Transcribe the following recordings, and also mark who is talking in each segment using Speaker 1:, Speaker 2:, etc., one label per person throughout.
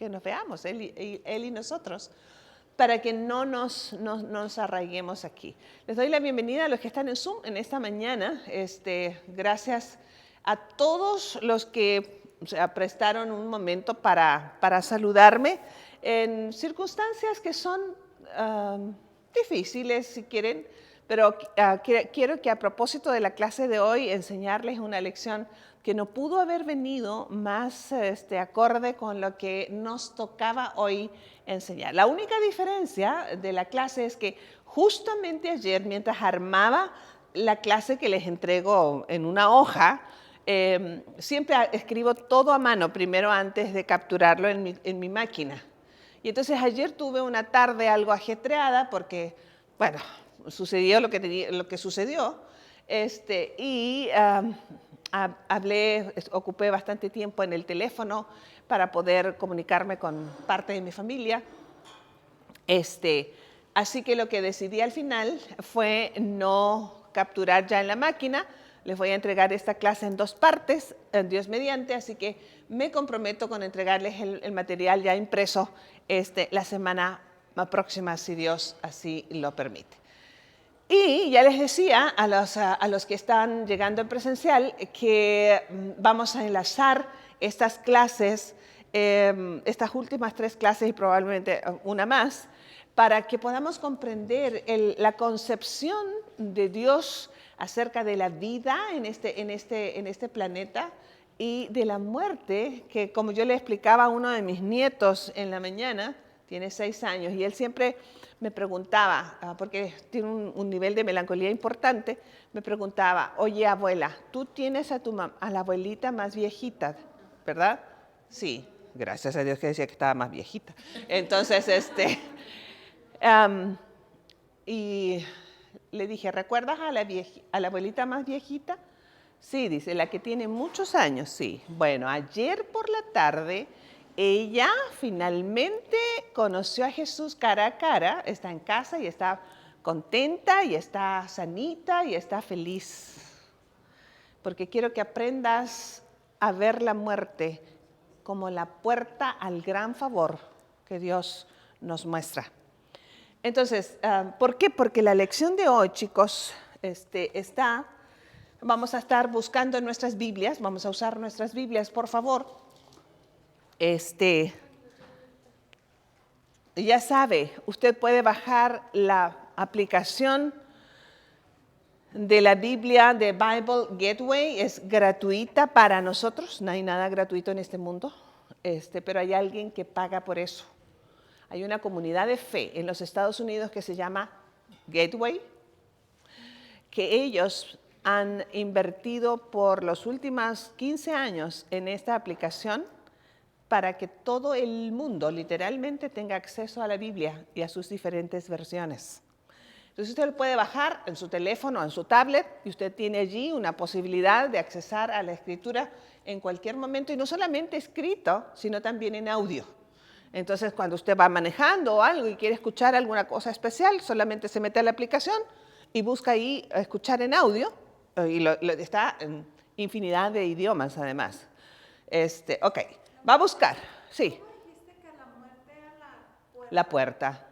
Speaker 1: que nos veamos, él y nosotros, para que no nos arraiguemos aquí. Les doy la bienvenida a los que están en Zoom en esta mañana. Gracias a todos los que prestaron un momento para saludarme en circunstancias que son difíciles, si quieren, pero quiero que a propósito de la clase de hoy enseñarles una lección que no pudo haber venido más acorde con lo que nos tocaba hoy enseñar. La única diferencia de la clase es que justamente ayer, mientras armaba la clase que les entrego en una hoja, siempre escribo todo a mano primero antes de capturarlo en mi máquina. Y entonces ayer tuve una tarde algo ajetreada porque, bueno, sucedió lo que sucedió, ocupé bastante tiempo en el teléfono para poder comunicarme con parte de mi familia. Así que lo que decidí al final fue no capturar ya en la máquina. Les voy a entregar esta clase en 2 partes, Dios mediante, así que me comprometo con entregarles el material ya impreso la semana próxima, si Dios así lo permite. Y ya les decía a los que están llegando en presencial que vamos a enlazar estas clases, estas últimas 3 clases y probablemente una más, para que podamos comprender la concepción de Dios acerca de la vida en este planeta y de la muerte, que como yo le explicaba a uno de mis nietos en la mañana, tiene 6 años, y él siempre me preguntaba, porque tiene un nivel de melancolía importante, me preguntaba, oye abuela, tú tienes a la abuelita más viejita, ¿verdad? Sí, gracias a Dios que decía que estaba más viejita. Entonces, y le dije, ¿recuerdas a la abuelita más viejita? Sí, dice, la que tiene muchos años, sí. Bueno, ayer por la tarde ella finalmente conoció a Jesús cara a cara, está en casa y está contenta y está sanita y está feliz. Porque quiero que aprendas a ver la muerte como la puerta al gran favor que Dios nos muestra. Entonces, ¿por qué? Porque la lección de hoy, chicos, vamos a estar buscando en nuestras Biblias, vamos a usar nuestras Biblias, por favor. Ya sabe, usted puede bajar la aplicación de la Biblia de Bible Gateway, es gratuita para nosotros, no hay nada gratuito en este mundo, pero hay alguien que paga por eso. Hay una comunidad de fe en los Estados Unidos que se llama Gateway, que ellos han invertido por los últimos 15 años en esta aplicación para que todo el mundo literalmente tenga acceso a la Biblia y a sus diferentes versiones. Entonces usted lo puede bajar en su teléfono o en su tablet y usted tiene allí una posibilidad de accesar a la Escritura en cualquier momento, y no solamente escrito, sino también en audio. Entonces cuando usted va manejando o algo y quiere escuchar alguna cosa especial, solamente se mete a la aplicación y busca ahí escuchar en audio, y está en infinidad de idiomas además. Ok. Va a buscar, sí.
Speaker 2: ¿Cómo dijiste que la muerte era
Speaker 1: La puerta.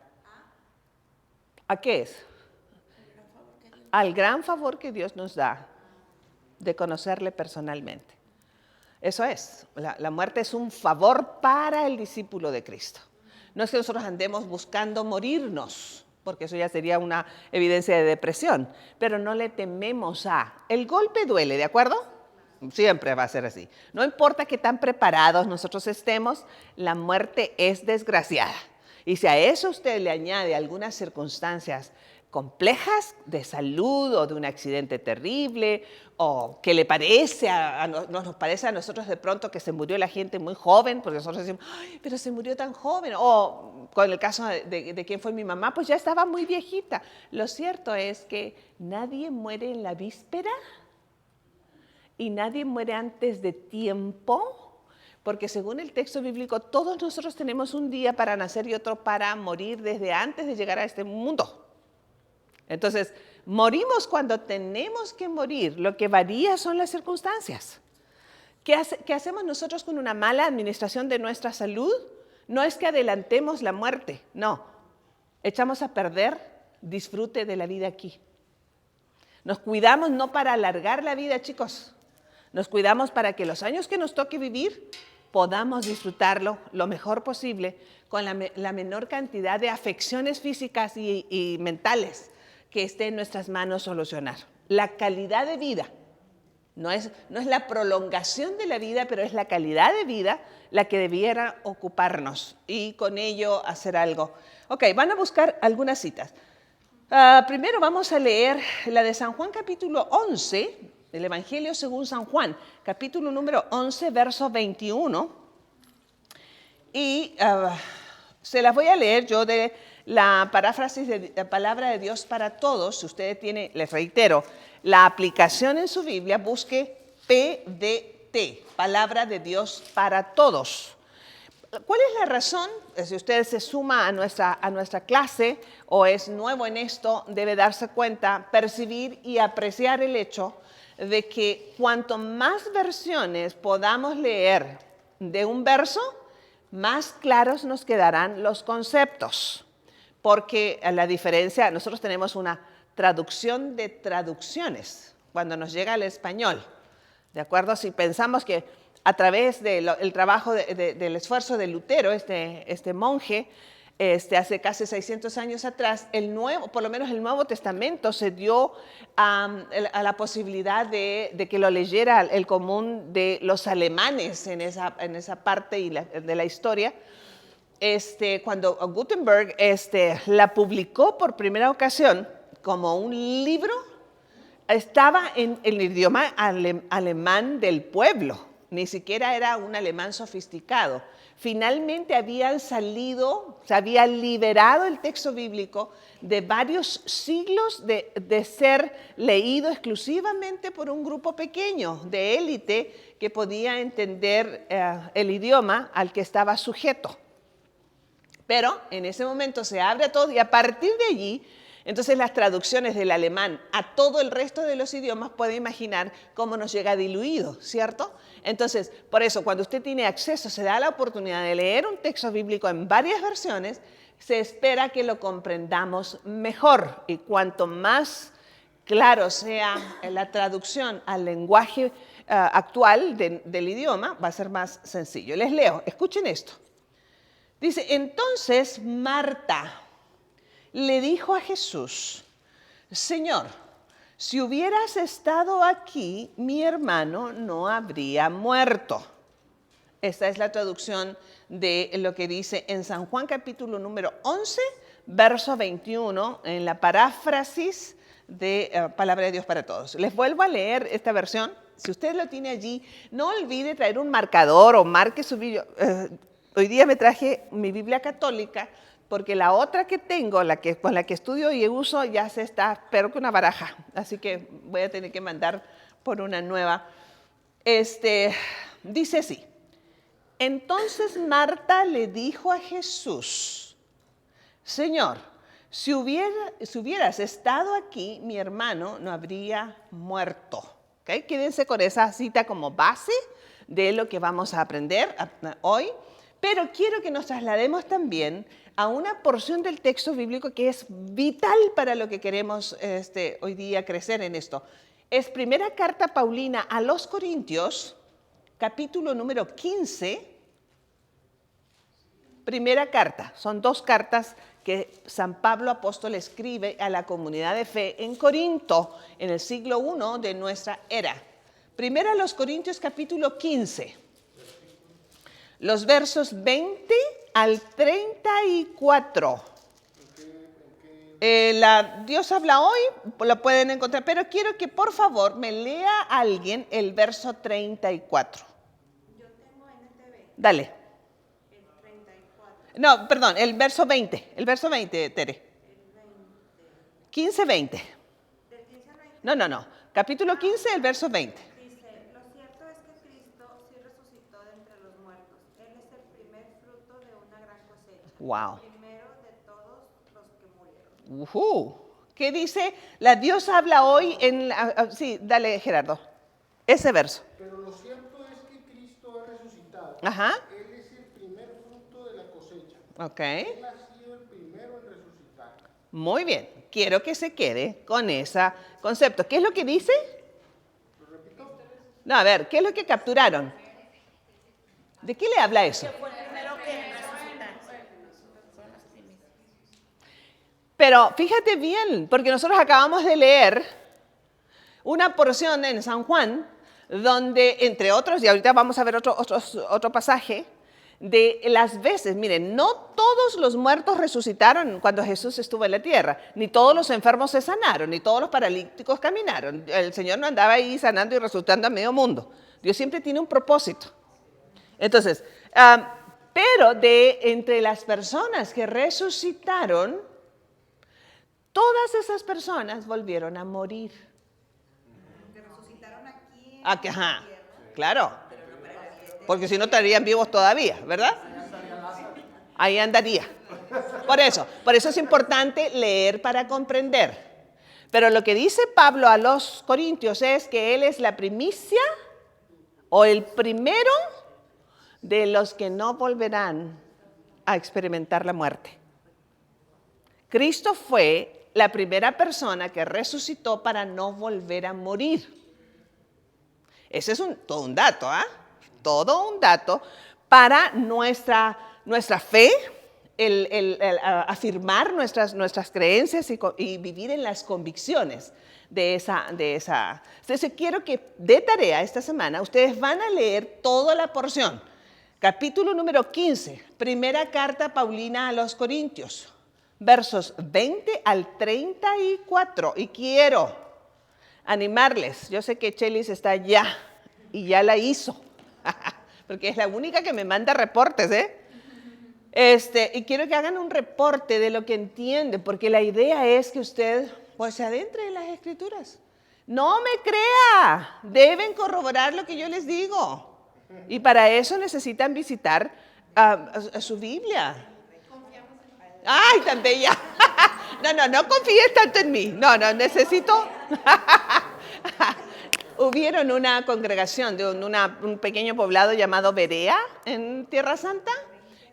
Speaker 1: ¿A qué es? Al gran favor que Dios nos da de conocerle personalmente. Eso es, la muerte es un favor para el discípulo de Cristo. No es que nosotros andemos buscando morirnos, porque eso ya sería una evidencia de depresión, pero no le tememos el golpe duele, ¿de acuerdo? Siempre va a ser así. No importa qué tan preparados nosotros estemos, la muerte es desgraciada. Y si a eso usted le añade algunas circunstancias complejas de salud o de un accidente terrible, o que le parece nos parece a nosotros de pronto que se murió la gente muy joven, porque nosotros decimos, ay, pero se murió tan joven, o con el caso de quién fue mi mamá, pues ya estaba muy viejita. Lo cierto es que nadie muere en la víspera y nadie muere antes de tiempo, porque según el texto bíblico, todos nosotros tenemos un día para nacer y otro para morir desde antes de llegar a este mundo. Entonces, morimos cuando tenemos que morir, lo que varía son las circunstancias. ¿Qué hacemos nosotros con una mala administración de nuestra salud? No es que adelantemos la muerte, no. Echamos a perder disfrute de la vida aquí. Nos cuidamos no para alargar la vida, chicos. Nos cuidamos para que los años que nos toque vivir podamos disfrutarlo lo mejor posible con la menor cantidad de afecciones físicas y mentales que esté en nuestras manos solucionar. La calidad de vida no es la prolongación de la vida, pero es la calidad de vida la que debiera ocuparnos y con ello hacer algo. Ok, van a buscar algunas citas. Primero vamos a leer la de San Juan capítulo 11, el Evangelio según San Juan, capítulo número 11, verso 21. Y se las voy a leer yo de la paráfrasis de la Palabra de Dios para Todos. Si usted tiene, les reitero, la aplicación en su Biblia, busque PDT, Palabra de Dios para Todos. ¿Cuál es la razón? Si usted se suma a nuestra clase o es nuevo en esto, debe darse cuenta, percibir y apreciar el hecho de que cuanto más versiones podamos leer de un verso, más claros nos quedarán los conceptos. Porque a la diferencia, nosotros tenemos una traducción de traducciones cuando nos llega al español. ¿De acuerdo? Si pensamos que a través del trabajo del esfuerzo de Lutero, este monje, hace casi 600 años atrás, por lo menos el Nuevo Testamento se dio a la posibilidad de que lo leyera el común de los alemanes en esa parte de la historia. Cuando Gutenberg la publicó por primera ocasión como un libro, estaba en el idioma alemán del pueblo, ni siquiera era un alemán sofisticado. Finalmente se había liberado el texto bíblico de varios siglos de ser leído exclusivamente por un grupo pequeño de élite que podía entender el idioma al que estaba sujeto. Pero en ese momento se abre a todo y a partir de allí, entonces las traducciones del alemán a todo el resto de los idiomas, puede imaginar cómo nos llega diluido, ¿cierto? Entonces, por eso, cuando usted tiene acceso, se da la oportunidad de leer un texto bíblico en varias versiones, se espera que lo comprendamos mejor. Y cuanto más claro sea la traducción al lenguaje actual del idioma, va a ser más sencillo. Les leo, escuchen esto. Dice, entonces Marta le dijo a Jesús, Señor, si hubieras estado aquí, mi hermano no habría muerto. Esta es la traducción de lo que dice en San Juan capítulo número 11, verso 21, en la paráfrasis de Palabra de Dios para Todos. Les vuelvo a leer esta versión. Si usted lo tiene allí, no olvide traer un marcador o marque su Biblia. Hoy día me traje mi Biblia católica porque la otra que tengo, con la que estudio y uso, ya se está, pero que una baraja. Así que voy a tener que mandar por una nueva. Dice así. Entonces Marta le dijo a Jesús, Señor, si hubieras estado aquí, mi hermano no habría muerto. ¿Okay? Quédense con esa cita como base de lo que vamos a aprender hoy. Pero quiero que nos traslademos también a una porción del texto bíblico que es vital para lo que queremos hoy día crecer en esto. Es primera carta Paulina a los Corintios, capítulo número 15. Primera carta, son dos cartas que San Pablo apóstol escribe a la comunidad de fe en Corinto, en el siglo I de nuestra era. Primera a los Corintios, capítulo 15. Los versos 20 al 34. Dios habla hoy, lo pueden encontrar, pero quiero que por favor me lea alguien el verso 34.
Speaker 2: Yo tengo NTV.
Speaker 1: Dale.
Speaker 2: El 34.
Speaker 1: No, perdón, el verso 20. El verso 20, Tere.
Speaker 2: El 20.
Speaker 1: 15, 20.
Speaker 2: Del 15 al 20.
Speaker 1: No. Capítulo 15, el verso 20.
Speaker 2: Dice, lo cierto es que Cristo sí resucitó de entre los muertos. Él es el primer fruto de una gran cosecha.
Speaker 1: Wow.
Speaker 2: El primero de todos los que murieron.
Speaker 1: ¿Qué dice? La Dios habla hoy en... sí, dale, Gerardo. Ese verso.
Speaker 3: Pero lo cierto es que Cristo ha resucitado.
Speaker 1: Ajá.
Speaker 3: Él es el primer fruto de la cosecha
Speaker 1: Ok.
Speaker 3: Él ha sido el primero en resucitar.
Speaker 1: Muy bien. Quiero que se quede con ese concepto. ¿Qué es lo que dice?
Speaker 3: ¿Lo repito?
Speaker 1: No, a ver, ¿qué es lo que capturaron? ¿De qué le habla eso? Pero fíjate bien, porque nosotros acabamos de leer una porción en San Juan, donde, entre otros, y ahorita vamos a ver otro pasaje, de las veces, miren, no todos los muertos resucitaron cuando Jesús estuvo en la tierra, ni todos los enfermos se sanaron, ni todos los paralíticos caminaron. El Señor no andaba ahí sanando y resucitando a medio mundo. Dios siempre tiene un propósito. Entonces, pero entre las personas que resucitaron, todas esas personas volvieron a morir.
Speaker 2: Que resucitaron aquí.
Speaker 1: Ajá, claro. Porque si no estarían vivos todavía, ¿verdad? Ahí andaría. Por eso es importante leer para comprender. Pero lo que dice Pablo a los Corintios es que él es la primicia o el primero de los que no volverán a experimentar la muerte. Cristo fue la primera persona que resucitó para no volver a morir. Ese es todo un dato, ¿ah? Todo un dato para nuestra fe, el afirmar nuestras creencias y vivir en las convicciones de esa. Entonces, quiero que de tarea esta semana ustedes van a leer toda la porción. Capítulo número 15, primera carta Paulina a los Corintios, versos 20 al 34. Y quiero animarles, yo sé que Chelis está allá y ya la hizo, porque es la única que me manda reportes, y quiero que hagan un reporte de lo que entienden, porque la idea es que usted pues se adentre en las Escrituras. No me crea, deben corroborar lo que yo les digo. Y para eso necesitan visitar a su Biblia. ¡Ay, tan bella! No confíes tanto en mí. No, necesito. Hubieron una congregación de un pequeño poblado llamado Berea en Tierra Santa,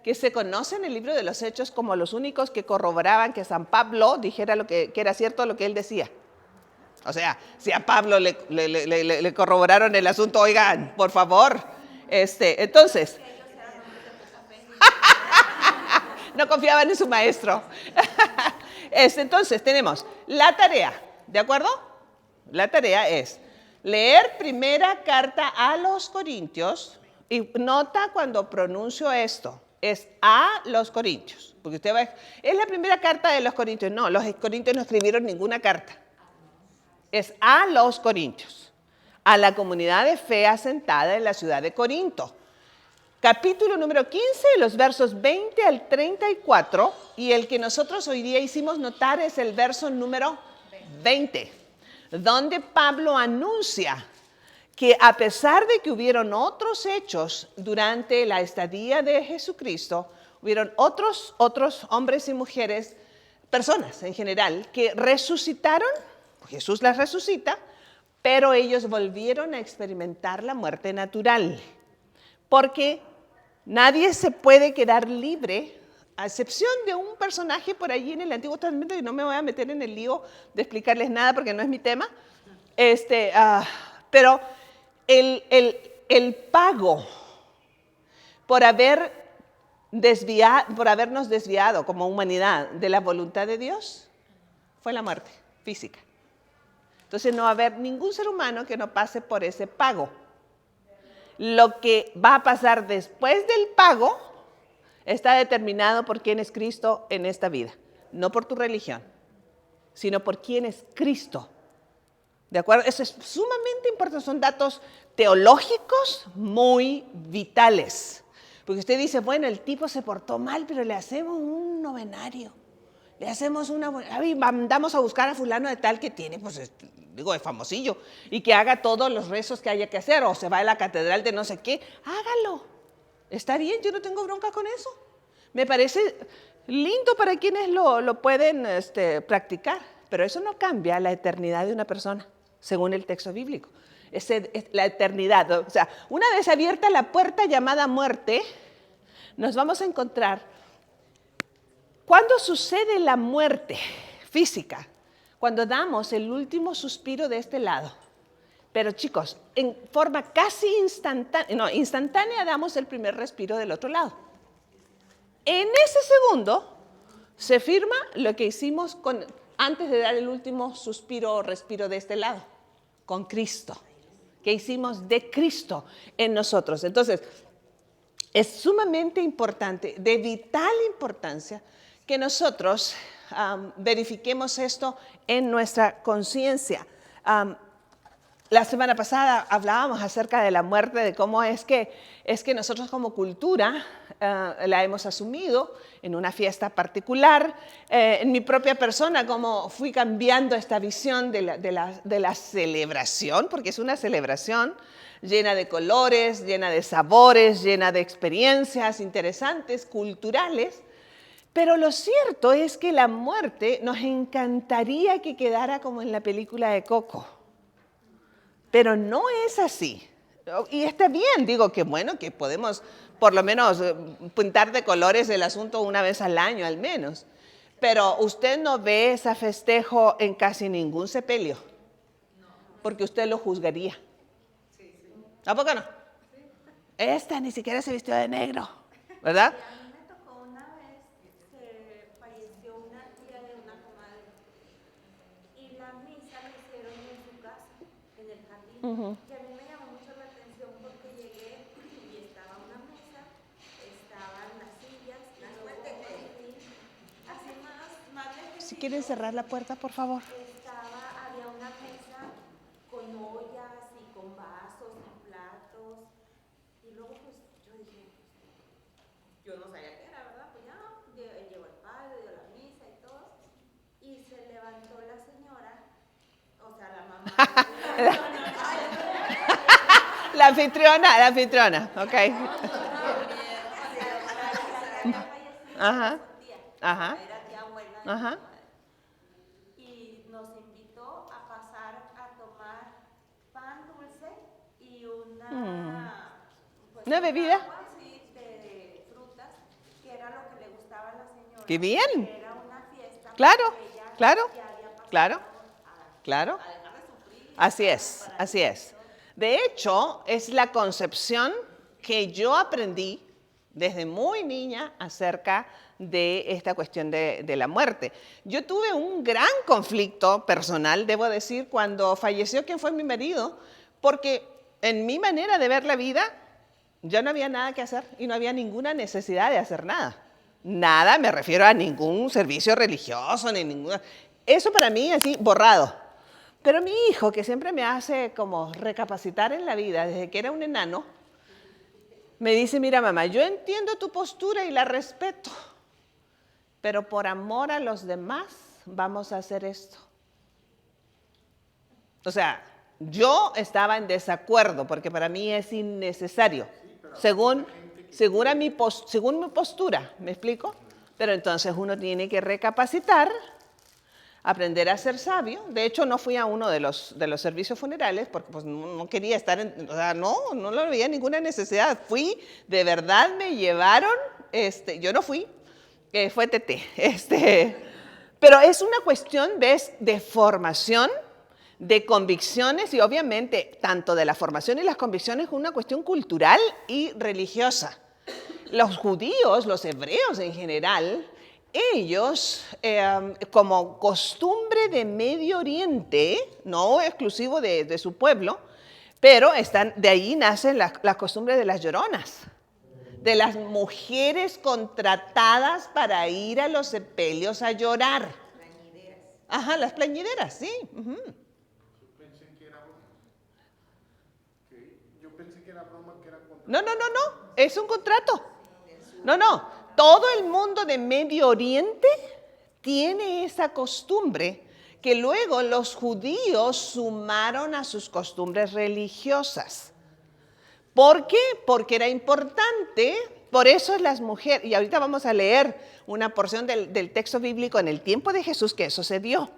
Speaker 1: que se conoce en el libro de los Hechos como los únicos que corroboraban que San Pablo dijera que era cierto lo que él decía. O sea, si a Pablo le corroboraron el asunto, oigan, por favor. Entonces, no confiaban en su maestro. Entonces, tenemos la tarea, ¿de acuerdo? La tarea es leer primera carta a los Corintios, y nota cuando pronuncio esto, es a los Corintios, porque usted va a, es la primera carta de los Corintios. No, los Corintios no escribieron ninguna carta. Es a los Corintios, a la comunidad de fe asentada en la ciudad de Corinto. Capítulo número 15, los versos 20 al 34, y el que nosotros hoy día hicimos notar es el verso número 20, donde Pablo anuncia que a pesar de que hubieron otros hechos durante la estadía de Jesucristo, hubieron otros hombres y mujeres, personas en general, que resucitaron. Jesús las resucita, pero ellos volvieron a experimentar la muerte natural, porque nadie se puede quedar libre, a excepción de un personaje por allí en el Antiguo Testamento, y no me voy a meter en el lío de explicarles nada porque no es mi tema, pero el pago por habernos desviado como humanidad de la voluntad de Dios fue la muerte física. Entonces no va a haber ningún ser humano que no pase por ese pago. Lo que va a pasar después del pago está determinado por quién es Cristo en esta vida. No por tu religión, sino por quién es Cristo. ¿De acuerdo? Eso es sumamente importante. Son datos teológicos muy vitales. Porque usted dice, bueno, el tipo se portó mal, pero le hacemos un novenario. Le hacemos mandamos a buscar a fulano de tal que tiene, pues, es famosillo, y que haga todos los rezos que haya que hacer, o se va a la catedral de no sé qué, hágalo. Está bien, yo no tengo bronca con eso. Me parece lindo para quienes lo pueden practicar, pero eso no cambia la eternidad de una persona, según el texto bíblico. Es la eternidad, o sea, una vez abierta la puerta llamada muerte, nos vamos a encontrar ¿Cuándo sucede la muerte física? Cuando damos el último suspiro de este lado. Pero chicos, en forma casi instantánea damos el primer respiro del otro lado. En ese segundo se firma lo que hicimos antes de dar el último suspiro o respiro de este lado, con Cristo, que hicimos de Cristo en nosotros. Entonces, es sumamente importante, de vital importancia, que nosotros verifiquemos esto en nuestra conciencia. La semana pasada hablábamos acerca de la muerte, de cómo es que nosotros como cultura la hemos asumido en una fiesta particular. En mi propia persona, como fui cambiando esta visión de la celebración, porque es una celebración llena de colores, llena de sabores, llena de experiencias interesantes, culturales. Pero lo cierto es que la muerte nos encantaría que quedara como en la película de Coco. Pero no es así. Y está bien, digo que bueno, que podemos por lo menos pintar de colores el asunto una vez al año al menos. Pero usted no ve ese festejo en casi ningún sepelio, porque usted lo juzgaría. ¿A poco no? Esta ni siquiera se vistió de negro, ¿verdad?
Speaker 2: Y a mí me tocó una vez que falleció una tía de una comadre y la misa la hicieron en su casa, en el jardín. Y a mí me llamó mucho la atención porque llegué y estaba una mesa, estaban las sillas, las fuentes así más
Speaker 1: Si quieren cerrar la puerta, por favor.
Speaker 2: había una mesa con ollas y con vasos y platos. Y luego pues yo dije, yo no sabía qué era, ¿verdad? Pues ya llegó el padre, dio la misa y todo. Y se levantó la señora, o sea, la mamá.
Speaker 1: La anfitriona, ok. Ajá, ajá,
Speaker 2: Era tía abuela de
Speaker 1: ajá.
Speaker 2: mi madre. Y nos invitó a pasar a tomar pan dulce y
Speaker 1: ¿Una bebida?
Speaker 2: agua, sí, de frutas, que era lo que le gustaba a la señora.
Speaker 1: ¡Qué bien!
Speaker 2: Que era una fiesta.
Speaker 1: Claro,
Speaker 2: porque ella
Speaker 1: claro,
Speaker 2: ya había pasado
Speaker 1: claro, claro.
Speaker 2: a dejar de sufrir.
Speaker 1: Así es, así es. De hecho, es la concepción que yo aprendí desde muy niña acerca de esta cuestión de la muerte. Yo tuve un gran conflicto personal, debo decir, cuando falleció quien fue mi marido, porque en mi manera de ver la vida, ya no había nada que hacer y no había ninguna necesidad de hacer nada. Nada, me refiero a ningún servicio religioso, ni ninguna... Eso para mí, así, borrado. Pero mi hijo, que siempre me hace como recapacitar en la vida, desde que era un enano, me dice, mira mamá, yo entiendo tu postura y la respeto, pero por amor a los demás vamos a hacer esto. O sea, yo estaba en desacuerdo porque para mí es innecesario, según mi postura, ¿me explico? Pero entonces uno tiene que recapacitar, aprender a ser sabio. De hecho, no fui a uno de los servicios funerales porque pues, no quería estar, o sea, no lo veía ninguna necesidad. Fui, de verdad me llevaron, yo no fui, fue Tete. Pero es una cuestión de formación, de convicciones y obviamente tanto de la formación y las convicciones es una cuestión cultural y religiosa. Los judíos, los hebreos en general, ellos, como costumbre de Medio Oriente, no exclusivo de su pueblo, pero de ahí nacen las costumbres de las lloronas, de las mujeres contratadas para ir a los sepelios a llorar.
Speaker 2: Plañideras.
Speaker 1: Ajá, las plañideras, sí.
Speaker 3: Yo pensé que era broma, que era contra...
Speaker 1: No, es un contrato. No, todo el mundo de Medio Oriente tiene esa costumbre que luego los judíos sumaron a sus costumbres religiosas. ¿Por qué? Porque era importante, por eso las mujeres, y ahorita vamos a leer una porción del texto bíblico en el tiempo de Jesús que eso se dio.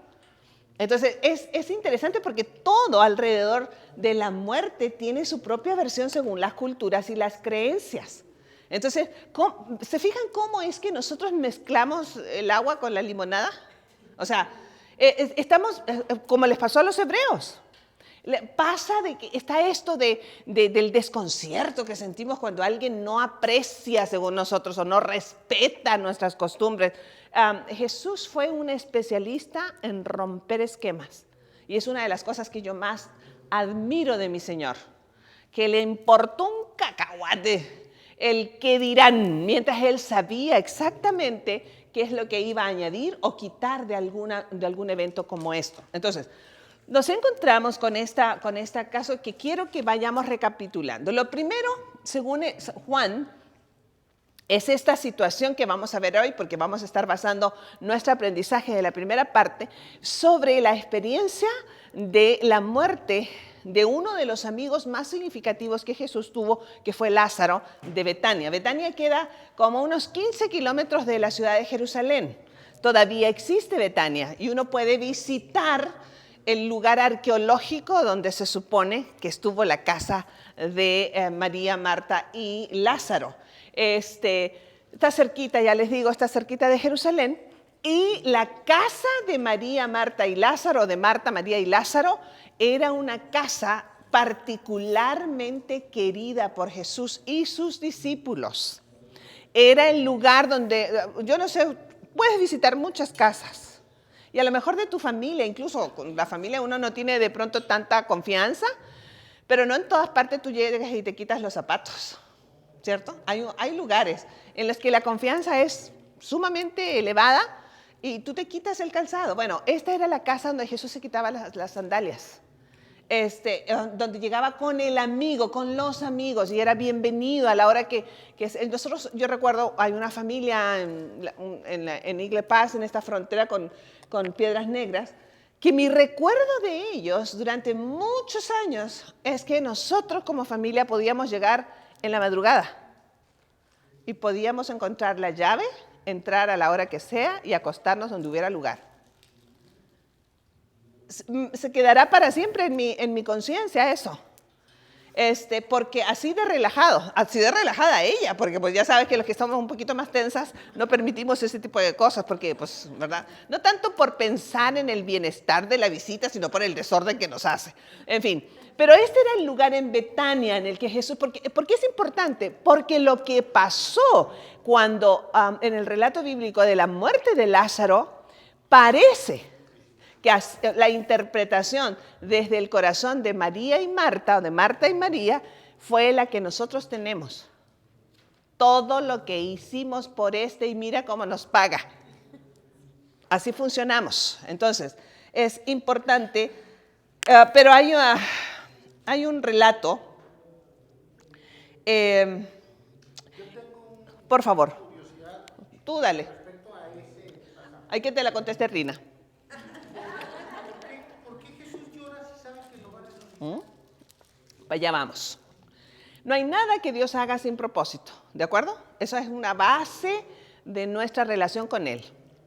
Speaker 1: Entonces, es interesante porque todo alrededor de la muerte tiene su propia versión según las culturas y las creencias. Entonces, ¿se fijan cómo es que nosotros mezclamos el agua con la limonada? O sea, estamos, como les pasó a los hebreos. Pasa de que está esto del desconcierto que sentimos cuando alguien no aprecia según nosotros o no respeta nuestras costumbres. Jesús fue un especialista en romper esquemas. Y es una de las cosas que yo más admiro de mi Señor. Que le importó un cacahuate el qué dirán, mientras él sabía exactamente qué es lo que iba a añadir o quitar de algún evento como esto. Entonces, nos encontramos con este caso que quiero que vayamos recapitulando. Lo primero, según Juan, es esta situación que vamos a ver hoy, porque vamos a estar basando nuestro aprendizaje de la primera parte sobre la experiencia de la muerte de uno de los amigos más significativos que Jesús tuvo, que fue Lázaro de Betania. Betania queda como unos 15 kilómetros de la ciudad de Jerusalén. Todavía existe Betania y uno puede visitar el lugar arqueológico donde se supone que estuvo la casa de María, Marta y Lázaro. Está cerquita, ya les digo, está cerquita de Jerusalén. Y la casa de María, Marta y Lázaro, de Marta, María y Lázaro, era una casa particularmente querida por Jesús y sus discípulos. Era el lugar donde, yo no sé, puedes visitar muchas casas. Y a lo mejor de tu familia, incluso con la familia uno no tiene de pronto tanta confianza, pero no en todas partes tú llegas y te quitas los zapatos, ¿cierto? Hay lugares en los que la confianza es sumamente elevada y tú te quitas el calzado. Bueno, esta era la casa donde Jesús se quitaba las sandalias. Donde llegaba con el amigo, con los amigos, y era bienvenido a la hora que nosotros, yo recuerdo, hay una familia en Igle Pass, en esta frontera con Piedras Negras, que mi recuerdo de ellos durante muchos años es que nosotros como familia podíamos llegar en la madrugada y podíamos encontrar la llave, entrar a la hora que sea y acostarnos donde hubiera lugar. Se quedará para siempre en mi conciencia eso. Porque así de relajada ella, porque pues ya sabes que los que estamos un poquito más tensas no permitimos ese tipo de cosas, porque pues, ¿verdad? No tanto por pensar en el bienestar de la visita, sino por el desorden que nos hace. En fin, pero este era el lugar en Betania en el que Jesús, ¿por qué es importante? Porque lo que pasó cuando en el relato bíblico de la muerte de Lázaro parece que la interpretación desde el corazón de María y Marta, o de Marta y María, fue la que nosotros tenemos. Todo lo que hicimos por y mira cómo nos paga. Así funcionamos. Entonces, es importante, pero hay un relato. Por favor, tú dale. Hay que te la conteste Rina. Allá vamos. No hay nada que Dios haga sin propósito, ¿de acuerdo? Esa es una base de nuestra relación con Él.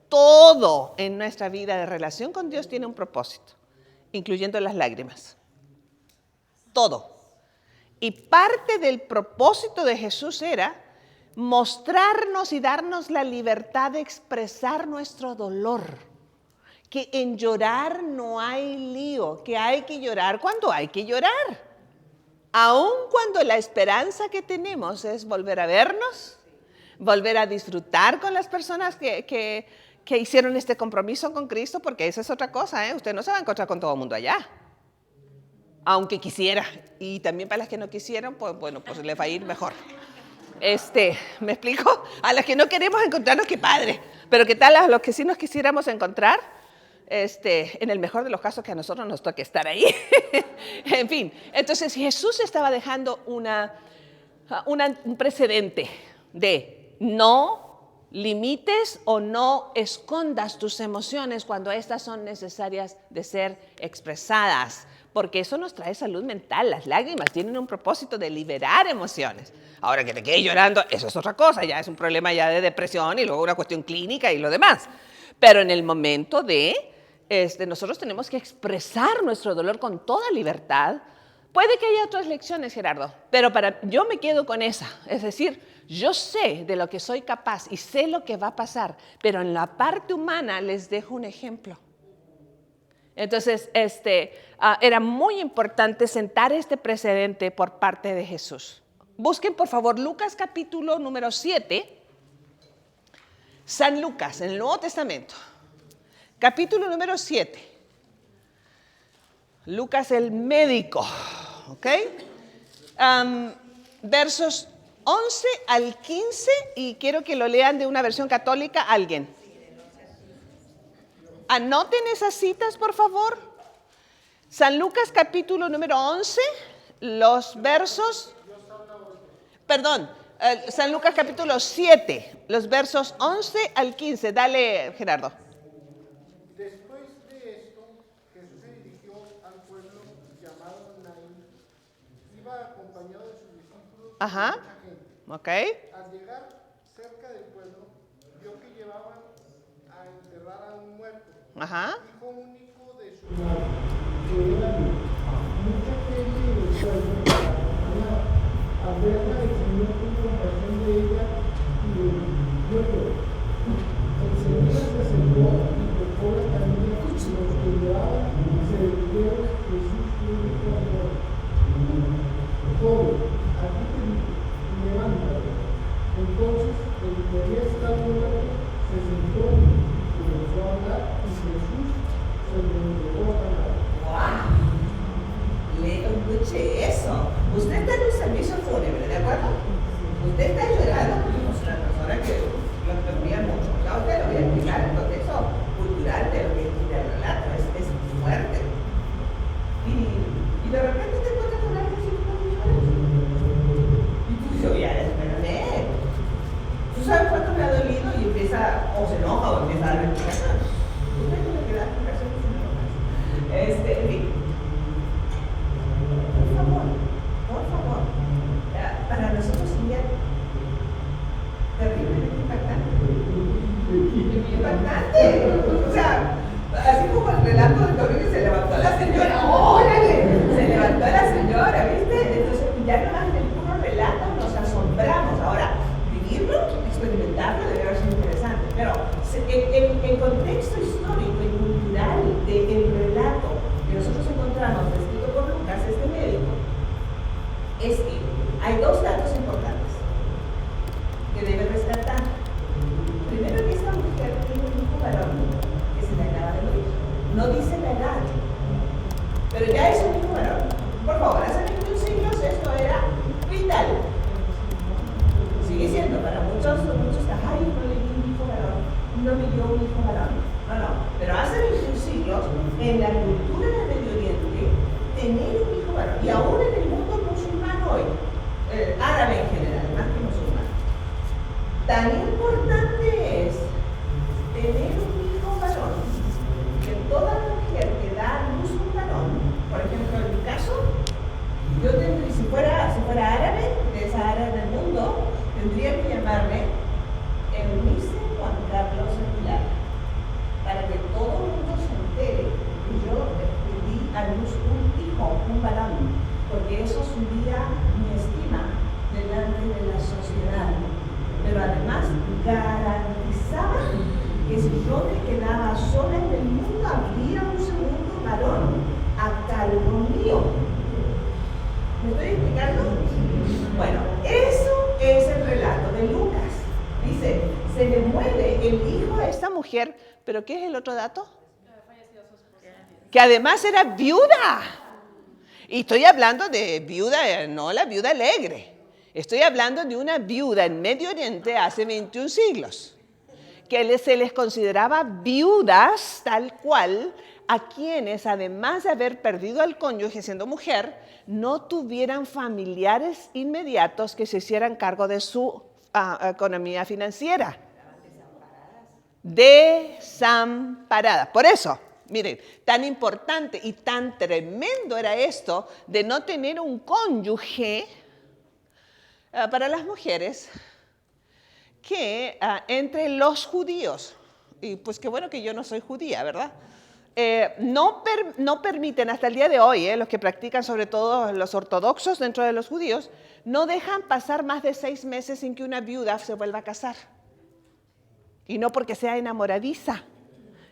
Speaker 1: Todo en nuestra vida de relación con Dios tiene un propósito, incluyendo las lágrimas. Todo. Y parte del propósito de Jesús era mostrarnos y darnos la libertad de expresar nuestro dolor. Que en llorar no hay lío, que hay que llorar cuando hay que llorar. Aun cuando la esperanza que tenemos es volver a vernos, volver a disfrutar con las personas que hicieron este compromiso con Cristo, porque esa es otra cosa, ¿eh? Usted no se va a encontrar con todo el mundo allá, aunque quisiera. Y también para las que no quisieron, pues bueno, pues les va a ir mejor. ¿Me explico? A las que no queremos encontrarnos, qué padre. Pero ¿qué tal a los que sí nos quisiéramos encontrar? En el mejor de los casos que a nosotros nos toque estar ahí. En fin, entonces Jesús estaba dejando un precedente de no limites o no escondas tus emociones cuando estas son necesarias de ser expresadas, porque eso nos trae salud mental. Las lágrimas tienen un propósito de liberar emociones. Ahora que te quedes llorando, eso es otra cosa, ya es un problema ya de depresión y luego una cuestión clínica y lo demás. Pero en el momento nosotros tenemos que expresar nuestro dolor con toda libertad, Puede que haya otras lecciones, Gerardo, pero yo me quedo con esa. Es decir, yo sé de lo que soy capaz y sé lo que va a pasar, pero en la parte humana les dejo un ejemplo. Entonces, era muy importante sentar este precedente por parte de Jesús. Busquen, por favor, Lucas capítulo número 7. San Lucas, en el Nuevo Testamento. Capítulo número 7. Lucas el médico, ¿ok? Versos 11 al 15, y quiero que lo lean de una versión católica, alguien. Anoten esas citas, por favor. San Lucas capítulo número 11, los versos, perdón, San Lucas capítulo 7, los versos 11 al 15. Dale, Gerardo.
Speaker 3: Después de esto, Jesús se dirigió al pueblo llamado Naín. Iba acompañado de sus discípulos y
Speaker 1: Ajá.
Speaker 3: mucha gente.
Speaker 1: Ok.
Speaker 3: Al llegar cerca del pueblo, vio que llevaban a enterrar a un muerto,
Speaker 1: Ajá.
Speaker 3: hijo único de su madre, que era viuda. Mucha gente del pueblo al verla el Señor tuvo compasión de ella y le dio lloro. Enseguida se acercó y tocó la camilla y los que llevaban se dirigieron Jesús único al muerto. Joven, aquí te digo, levántate. Entonces el que había estado muerto se sentó y comenzó a hablar y Jesús se lo entregó a hablar.
Speaker 4: ¡Wow! Le escuché eso. Usted está en un servicio fúnebre, ¿de acuerdo? Usted está llorando porque es una persona que lo quería mucho. Ya usted lo voy a explicar el contexto cultural de lo que es el relato. Es fuerte. Y de repente te encuentras con alguien sin condiciones. Y tú dices, oye, espérame. ¿Tú sabes cuánto me ha dolido? Y empieza, o se enoja, o empieza a respirar. Usted tiene que dar explicaciones sin enojar. En fin. Por favor, para nosotros sería terriblemente impactante. Impactante. O sea, así como el relato de Torino se levantó la señora, ¡órale! Se levantó la señora, ¿viste? Entonces, ya no más en el puro relato nos asombramos. Ahora, vivirlo, experimentarlo, debe haber sido interesante. Pero el contexto histórico y cultural del relato que nosotros encontramos escrito por Lucas, este médico, es que hay dos datos importantes que debe rescatar. Primero, que esta mujer tiene un hijo varón que se le acaba de morir. No dice la edad, pero ya es un hijo varón. Por favor, hace 21 siglos esto era vital. Sigue siendo para muchos, ay, no le di un hijo varón, no me dio un hijo varón. No, pero hace 21 siglos, en la cultura del Medio Oriente, tener un hijo varón, y aún en el mundo musulmán hoy, árabe en general, más que musulmán, tan importante es tener un hijo varón, que toda mujer que da a luz un varón, por ejemplo, en mi caso, yo tendría, si fuera árabe, de esa área del mundo, tendría que llamarme Eunice Juan Carlos Aguilar, para que todo el mundo se entere que yo di a luz un hijo, un varón, porque eso subía mi estima delante de la sociedad. Pero además garantizaba que si yo me quedaba sola en el mundo, habría un segundo varón a cargo mío. ¿Me estoy explicando? Bueno, eso es el relato de Lucas. Dice, se le muere el hijo a
Speaker 1: Esta mujer, ¿pero qué es el otro dato? Que además era viuda. Y estoy hablando de viuda, no la viuda alegre. Estoy hablando de una viuda en Medio Oriente hace 21 siglos. Que se les consideraba viudas tal cual a quienes, además de haber perdido al cónyuge siendo mujer, no tuvieran familiares inmediatos que se hicieran cargo de su economía financiera. Desamparada. Por eso, miren, tan importante y tan tremendo era esto de no tener un cónyuge para las mujeres, que entre los judíos, y pues qué bueno que yo no soy judía, ¿verdad? no permiten hasta el día de hoy, los que practican, sobre todo los ortodoxos dentro de los judíos, no dejan pasar más de 6 meses sin que una viuda se vuelva a casar. Y no porque sea enamoradiza,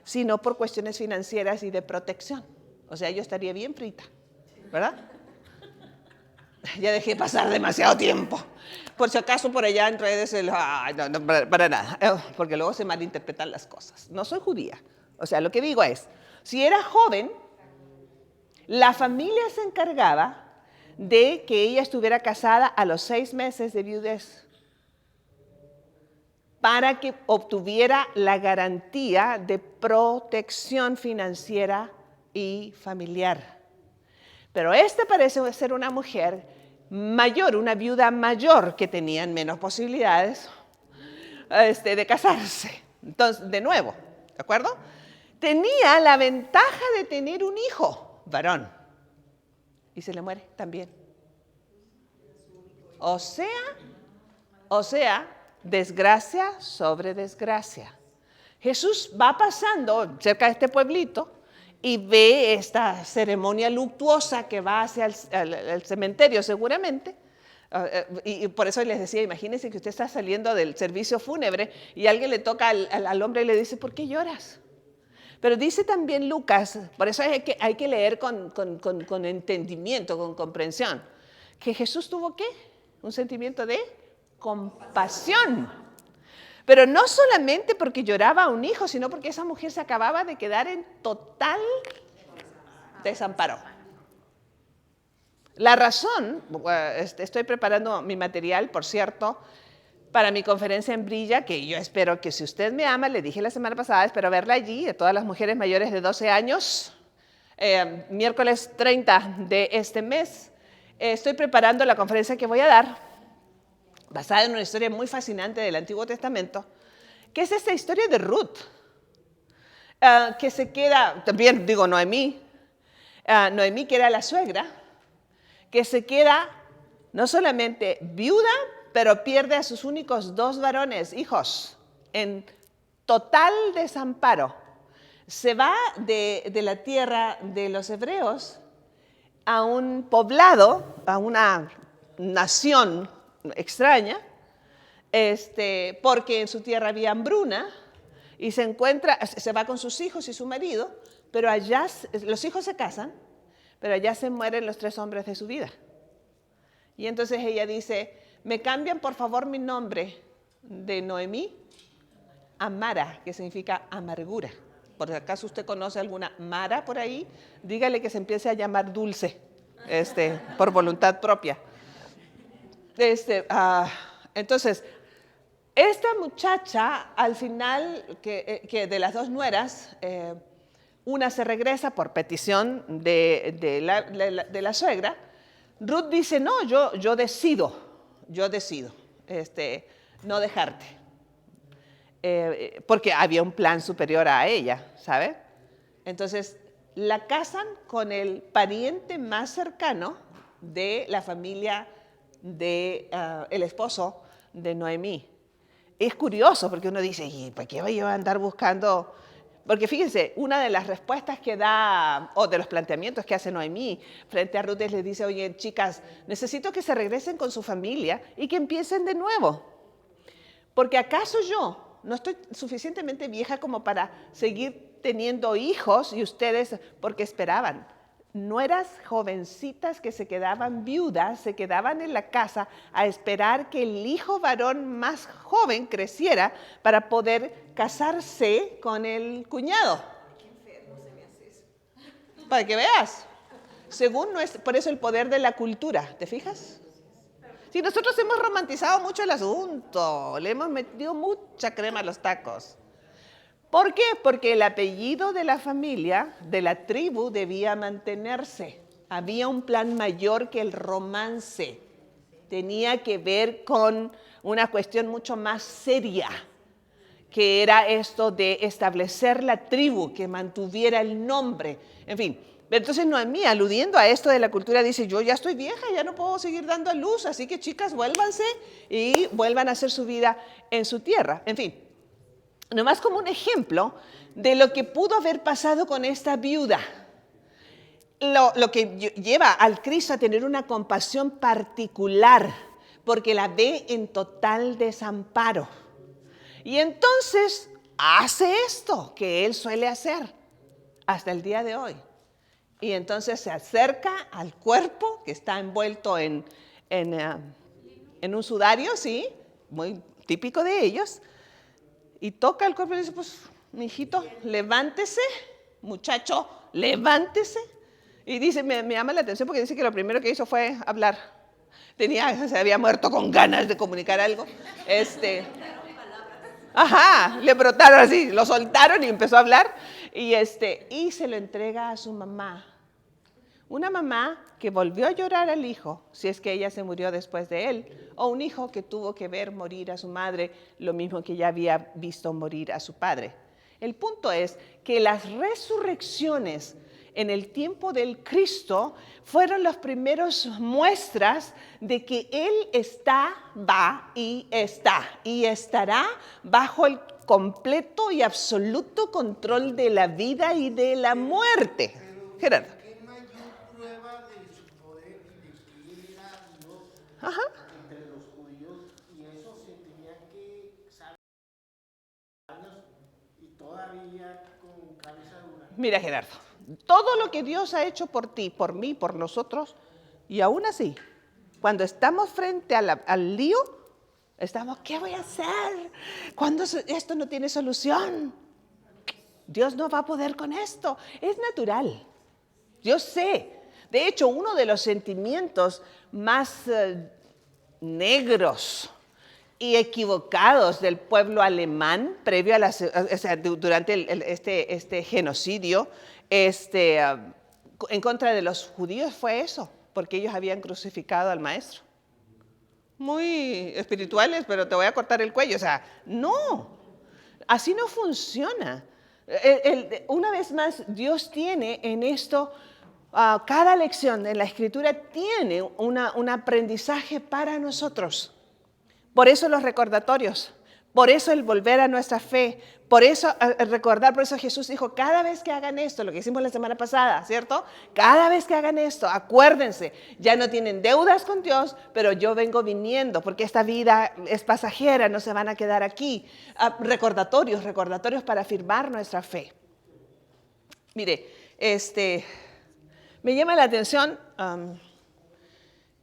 Speaker 1: sino por cuestiones financieras y de protección. O sea, yo estaría bien frita, ¿verdad? Ya dejé pasar demasiado tiempo. Por si acaso por allá en redes, no, para nada, porque luego se malinterpretan las cosas. No soy judía. O sea, lo que digo es, si era joven, la familia se encargaba de que ella estuviera casada a los 6 meses de viudez para que obtuviera la garantía de protección financiera y familiar. Pero esta parece ser una mujer mayor, una viuda mayor que tenían menos posibilidades de casarse. Entonces, de nuevo, ¿de acuerdo? Tenía la ventaja de tener un hijo, varón, y se le muere también. O sea, desgracia sobre desgracia. Jesús va pasando cerca de este pueblito y ve esta ceremonia luctuosa que va hacia el cementerio seguramente. Y por eso les decía, imagínense que usted está saliendo del servicio fúnebre y alguien le toca al hombre y le dice, ¿por qué lloras? Pero dice también Lucas, por eso hay que leer con entendimiento, con comprensión, que Jesús tuvo ¿qué? Un sentimiento de compasión. Pero no solamente porque lloraba a un hijo, sino porque esa mujer se acababa de quedar en total desamparo. La razón, estoy preparando mi material, por cierto, para mi conferencia en Brilla, que yo espero que si usted me ama, le dije la semana pasada, espero verla allí, de todas las mujeres mayores de 12 años, miércoles 30 de este mes. Estoy preparando la conferencia que voy a dar, basada en una historia muy fascinante del Antiguo Testamento, que es esta historia de Ruth, que se queda, también digo Noemí, Noemí que era la suegra, que se queda no solamente viuda, pero pierde a sus únicos 2 varones, hijos, en total desamparo. Se va de la tierra de los hebreos a un poblado, a una nación extraña, porque en su tierra había hambruna, y se va con sus hijos y su marido, pero allá los hijos se casan, pero allá se mueren los 3 hombres de su vida. Y entonces ella dice, ¿me cambian por favor mi nombre de Noemí a Mara, que significa amargura? Por si acaso usted conoce alguna Mara por ahí, dígale que se empiece a llamar Dulce, por voluntad propia. Entonces, esta muchacha, al final, que de las 2 nueras, una se regresa por petición de la suegra. Ruth dice, no, yo decido no dejarte. Porque había un plan superior a ella, ¿sabe? Entonces, la casan con el pariente más cercano de la familia el esposo de Noemí. Es curioso porque uno dice, ¿y por qué voy a andar buscando? Porque fíjense, una de las respuestas que da, o de los planteamientos que hace Noemí frente a Ruth, les dice, oye, chicas, necesito que se regresen con su familia y que empiecen de nuevo. Porque ¿acaso yo no estoy suficientemente vieja como para seguir teniendo hijos y ustedes, porque esperaban? Nueras jovencitas que se quedaban viudas, se quedaban en la casa a esperar que el hijo varón más joven creciera para poder casarse con el cuñado.
Speaker 4: Qué enfermo se me hace eso.
Speaker 1: Para que veas. Por eso el poder de la cultura, ¿te fijas? Sí, nosotros hemos romantizado mucho el asunto, le hemos metido mucha crema a los tacos. ¿Por qué? Porque el apellido de la familia, de la tribu, debía mantenerse. Había un plan mayor que el romance. Tenía que ver con una cuestión mucho más seria, que era esto de establecer la tribu, que mantuviera el nombre. En fin, entonces Noemí, aludiendo a esto de la cultura, dice, yo ya estoy vieja, ya no puedo seguir dando a luz, así que chicas, vuélvanse y vuelvan a hacer su vida en su tierra. En fin. nomás como un ejemplo de lo que pudo haber pasado con esta viuda. Lo que lleva al Cristo a tener una compasión particular, porque la ve en total desamparo. Y entonces hace esto que él suele hacer hasta el día de hoy. Y entonces se acerca al cuerpo que está envuelto en un sudario, sí, muy típico de ellos, y toca el cuerpo y dice, pues, mijito, levántese, muchacho, levántese. Y dice, me llama la atención porque dice que lo primero que hizo fue hablar. Se había muerto con ganas de comunicar algo. Le brotaron así, lo soltaron y empezó a hablar. Y se lo entrega a su mamá. Una mamá que volvió a llorar al hijo, si es que ella se murió después de él, o un hijo que tuvo que ver morir a su madre, lo mismo que ya había visto morir a su padre. El punto es que las resurrecciones en el tiempo del Cristo fueron las primeras muestras de que Él va y estará bajo el completo y absoluto control de la vida y de la muerte. Gerardo.
Speaker 3: ¿Qué mayor prueba de su poder y de que Él era Dios entre los judíos? Y eso se tenía que saber años y todavía con cabeza dura.
Speaker 1: Mira, Gerardo, todo lo que Dios ha hecho por ti, por mí, por nosotros, y aún así, cuando estamos frente al lío, estamos, ¿qué voy a hacer? Cuando esto no tiene solución. Dios no va a poder con esto. Es natural. Yo sé. De hecho, uno de los sentimientos más negros y equivocados del pueblo alemán previo a durante este genocidio en contra de los judíos fue eso, porque ellos habían crucificado al maestro. Muy espirituales, pero te voy a cortar el cuello. O sea, no, así no funciona. Una vez más, Dios tiene en esto, cada lección en la Escritura tiene un aprendizaje para nosotros. Por eso los recordatorios, por eso el volver a nuestra fe, por eso recordar, por eso Jesús dijo, cada vez que hagan esto, lo que hicimos la semana pasada, ¿cierto? Cada vez que hagan esto, acuérdense, ya no tienen deudas con Dios, pero yo vengo viniendo, porque esta vida es pasajera, no se van a quedar aquí. Recordatorios para afirmar nuestra fe. Mire, me llama la atención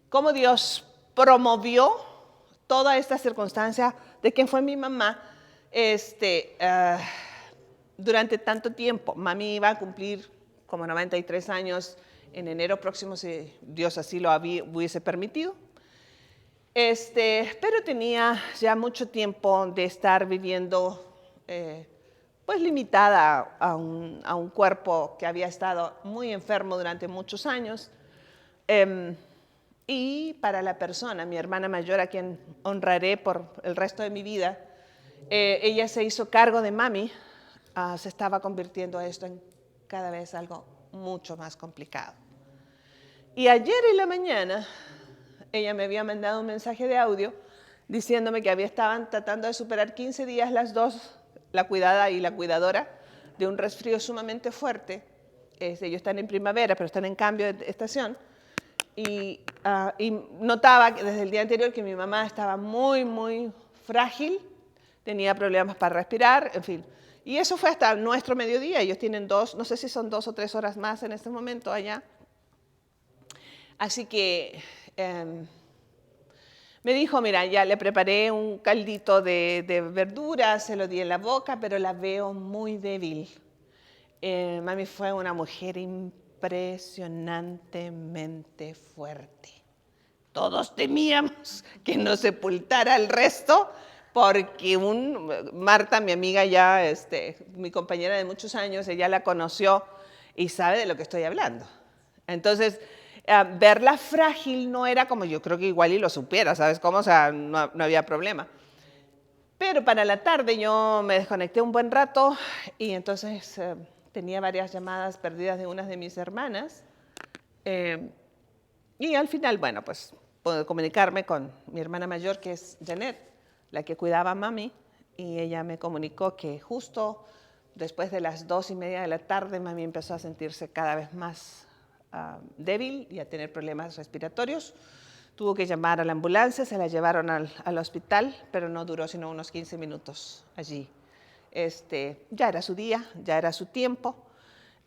Speaker 1: cómo Dios promovió toda esta circunstancia de que fue mi mamá durante tanto tiempo. Mami iba a cumplir como 93 años en enero próximo, si Dios así lo hubiese permitido. Pero tenía ya mucho tiempo de estar viviendo pues limitada a un cuerpo que había estado muy enfermo durante muchos años. Y para la persona, mi hermana mayor, a quien honraré por el resto de mi vida, ella se hizo cargo de mami, se estaba convirtiendo esto en cada vez algo mucho más complicado. Y ayer en la mañana, ella me había mandado un mensaje de audio diciéndome que estaban tratando de superar 15 días las dos, la cuidada y la cuidadora, de un resfrío sumamente fuerte. Ellos están en primavera, pero están en cambio de estación. Y notaba que desde el día anterior que mi mamá estaba muy, muy frágil, tenía problemas para respirar, en fin. Y eso fue hasta nuestro mediodía. Ellos tienen no sé si son 2 o 3 horas más en este momento allá. Así que me dijo, mira, ya le preparé un caldito de verduras, se lo di en la boca, pero la veo muy débil. Mami fue una mujer impresionantemente fuerte. Todos temíamos que nos sepultara el resto, porque Marta, mi amiga ya, mi compañera de muchos años, ella la conoció y sabe de lo que estoy hablando. Entonces, verla frágil no era como, yo creo que igual y lo supiera, ¿sabes cómo? O sea, no había problema. Pero para la tarde yo me desconecté un buen rato y entonces tenía varias llamadas perdidas de unas de mis hermanas. Y al final, bueno, pues pude comunicarme con mi hermana mayor, que es Janet, la que cuidaba a mami. y ella me comunicó que justo después de las 2:30 de la tarde, mami empezó a sentirse cada vez más débil y a tener problemas respiratorios. Tuvo que llamar a la ambulancia, se la llevaron al hospital, pero no duró sino unos 15 minutos allí. Ya era su día, ya era su tiempo.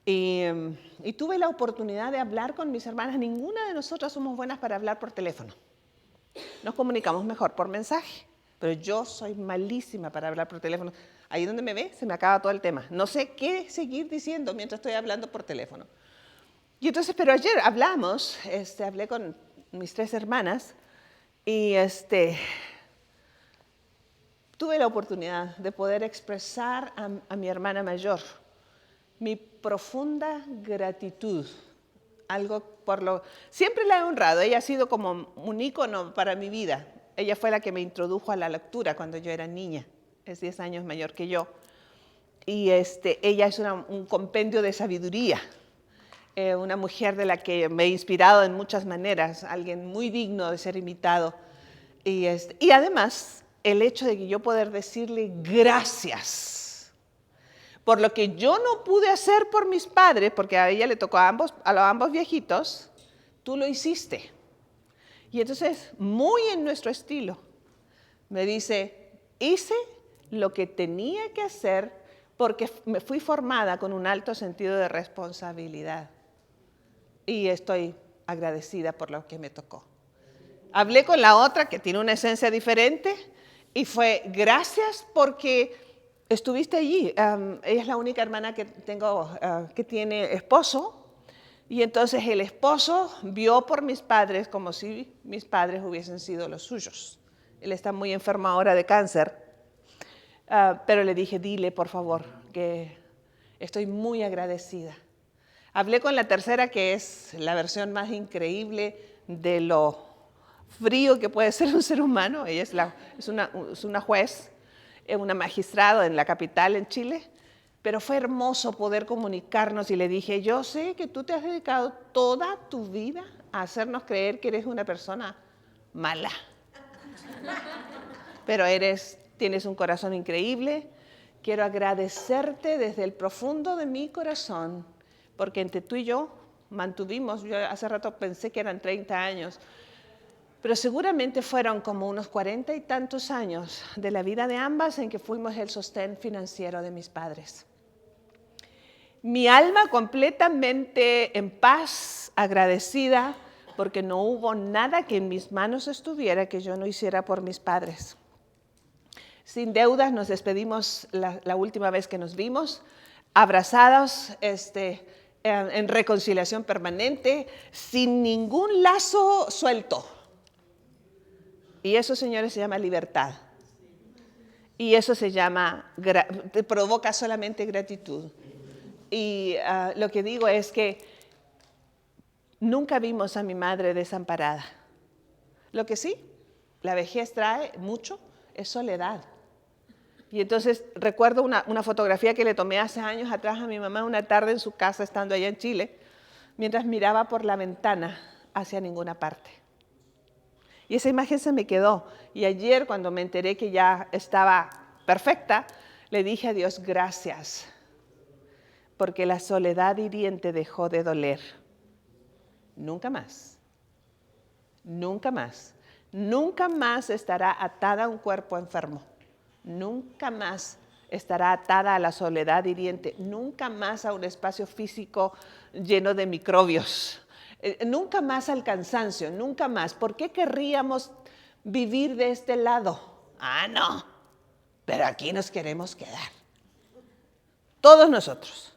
Speaker 1: Y tuve la oportunidad de hablar con mis hermanas. Ninguna de nosotras somos buenas para hablar por teléfono. Nos comunicamos mejor por mensaje, pero yo soy malísima para hablar por teléfono. Ahí donde me ve, se me acaba todo el tema. No sé qué seguir diciendo mientras estoy hablando por teléfono. Y entonces, pero ayer hablamos, hablé con mis 3 hermanas y tuve la oportunidad de poder expresar a mi hermana mayor mi profunda gratitud. Siempre la he honrado, ella ha sido como un ícono para mi vida. Ella fue la que me introdujo a la lectura cuando yo era niña, es 10 años mayor que yo. Y ella es un compendio de sabiduría, una mujer de la que me he inspirado en muchas maneras, alguien muy digno de ser imitado. Y además, el hecho de que yo poder decirle gracias por lo que yo no pude hacer por mis padres, porque a ella le tocó a ambos viejitos, tú lo hiciste. Y entonces, muy en nuestro estilo, me dice, hice lo que tenía que hacer porque me fui formada con un alto sentido de responsabilidad. Y estoy agradecida por lo que me tocó. Hablé con la otra que tiene una esencia diferente y fue gracias porque estuviste allí. Ella es la única hermana que tengo que tiene esposo. Y entonces el esposo vio por mis padres como si mis padres hubiesen sido los suyos. Él está muy enfermo ahora de cáncer. Pero le dije, dile por favor que estoy muy agradecida. Hablé con la tercera, que es la versión más increíble de lo frío que puede ser un ser humano. Ella es una juez, una magistrada en la capital, en Chile. Pero fue hermoso poder comunicarnos y le dije, yo sé que tú te has dedicado toda tu vida a hacernos creer que eres una persona mala. Pero tienes un corazón increíble. Quiero agradecerte desde el profundo de mi corazón, porque entre tú y yo mantuvimos, yo hace rato pensé que eran 30 años, pero seguramente fueron como unos 40 y tantos años de la vida de ambas en que fuimos el sostén financiero de mis padres. Mi alma completamente en paz, agradecida, porque no hubo nada que en mis manos estuviera que yo no hiciera por mis padres. Sin deudas nos despedimos la última vez que nos vimos, abrazados, en reconciliación permanente, sin ningún lazo suelto. Y eso, señores, se llama libertad. Y eso te provoca solamente gratitud. Y lo que digo es que nunca vimos a mi madre desamparada. Lo que sí, la vejez trae mucho, es soledad. Y entonces recuerdo una fotografía que le tomé hace años atrás a mi mamá una tarde en su casa, estando allá en Chile, mientras miraba por la ventana hacia ninguna parte. Y esa imagen se me quedó. Y ayer, cuando me enteré que ya estaba perfecta, le dije a Dios, gracias, porque la soledad hiriente dejó de doler. Nunca más. Nunca más. Nunca más estará atada a un cuerpo enfermo. Nunca más estará atada a la soledad hiriente. Nunca más a un espacio físico lleno de microbios. Nunca más al cansancio. Nunca más. ¿Por qué querríamos vivir de este lado? No. Pero aquí nos queremos quedar. Todos nosotros.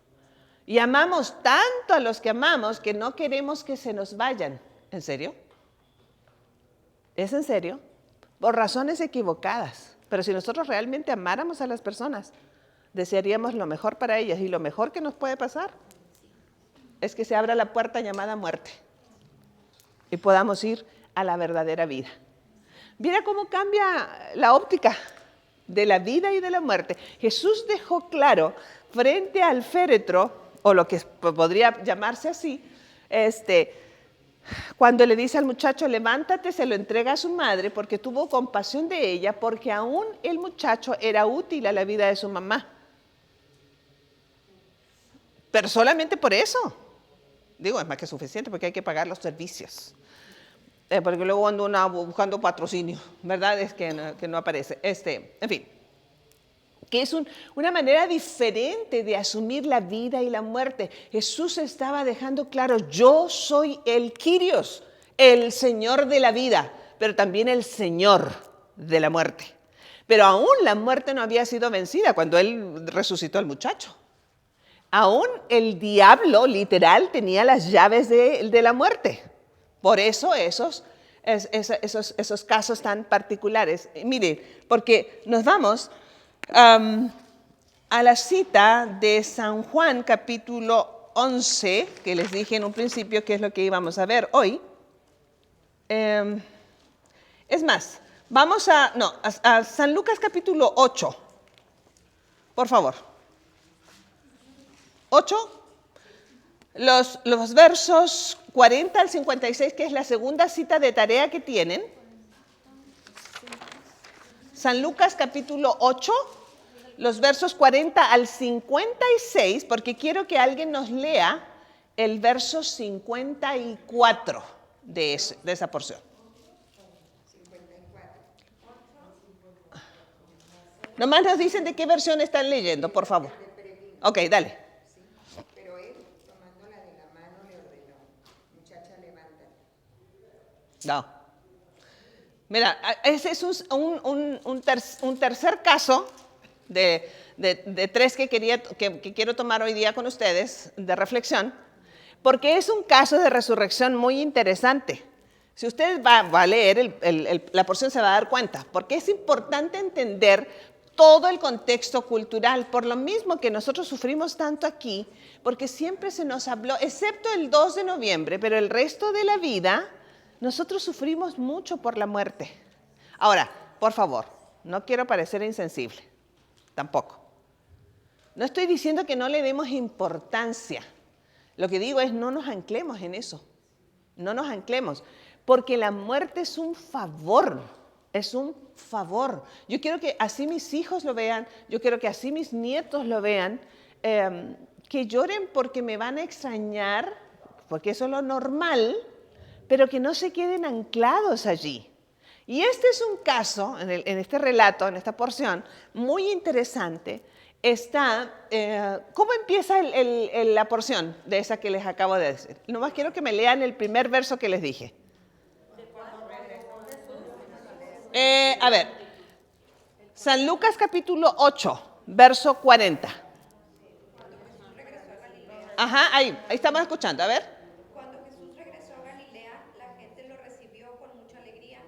Speaker 1: Y amamos tanto a los que amamos que no queremos que se nos vayan. ¿En serio? ¿Es en serio? Por razones equivocadas. Pero si nosotros realmente amáramos a las personas, desearíamos lo mejor para ellas. Y lo mejor que nos puede pasar es que se abra la puerta llamada muerte y podamos ir a la verdadera vida. Mira cómo cambia la óptica de la vida y de la muerte. Jesús dejó claro frente al féretro, o lo que podría llamarse así, Cuando le dice al muchacho, levántate, se lo entrega a su madre porque tuvo compasión de ella, porque aún el muchacho era útil a la vida de su mamá. Pero solamente por eso. Digo, es más que suficiente porque hay que pagar los servicios. Porque luego ando uno buscando patrocinio, ¿verdad? Es que no aparece. En fin, que es una manera diferente de asumir la vida y la muerte. Jesús estaba dejando claro, yo soy el Kyrios, el Señor de la vida, pero también el Señor de la muerte. Pero aún la muerte no había sido vencida cuando Él resucitó al muchacho. Aún el diablo, literal, tenía las llaves de la muerte. Por eso esos casos tan particulares. Miren, porque nos vamos a la cita de San Juan, capítulo 11, que les dije en un principio que es lo que íbamos a ver hoy. Es más, vamos a San Lucas, capítulo 8. Por favor. 8. Los versos 40 al 56, que es la segunda cita de tarea que tienen. San Lucas capítulo 8, los versos 40 al 56, porque quiero que alguien nos lea el verso 54 de esa porción. Nomás nos dicen de qué versión están leyendo, por favor. Ok, dale. No. Mira, ese es un tercer caso de tres que quiero tomar hoy día con ustedes de reflexión, porque es un caso de resurrección muy interesante. Si usted va a leer la porción se va a dar cuenta, porque es importante entender todo el contexto cultural, por lo mismo que nosotros sufrimos tanto aquí, porque siempre se nos habló, excepto el 2 de noviembre, pero el resto de la vida nosotros sufrimos mucho por la muerte. Ahora, por favor, no quiero parecer insensible, tampoco. No estoy diciendo que no le demos importancia. Lo que digo es no nos anclemos en eso. No nos anclemos, porque la muerte es un favor. Es un favor. Yo quiero que así mis hijos lo vean, yo quiero que así mis nietos lo vean, que lloren porque me van a extrañar, porque eso es lo normal, pero que no se queden anclados allí. Y este es un caso, en este relato, en esta porción, muy interesante. ¿Cómo empieza la porción de esa que les acabo de decir? Nomás quiero que me lean el primer verso que les dije. A ver, San Lucas capítulo 8, verso 40. Ajá, ahí estamos escuchando, a ver.
Speaker 2: Cuando Jesús regresó a Galilea, la gente lo recibió con mucha alegría,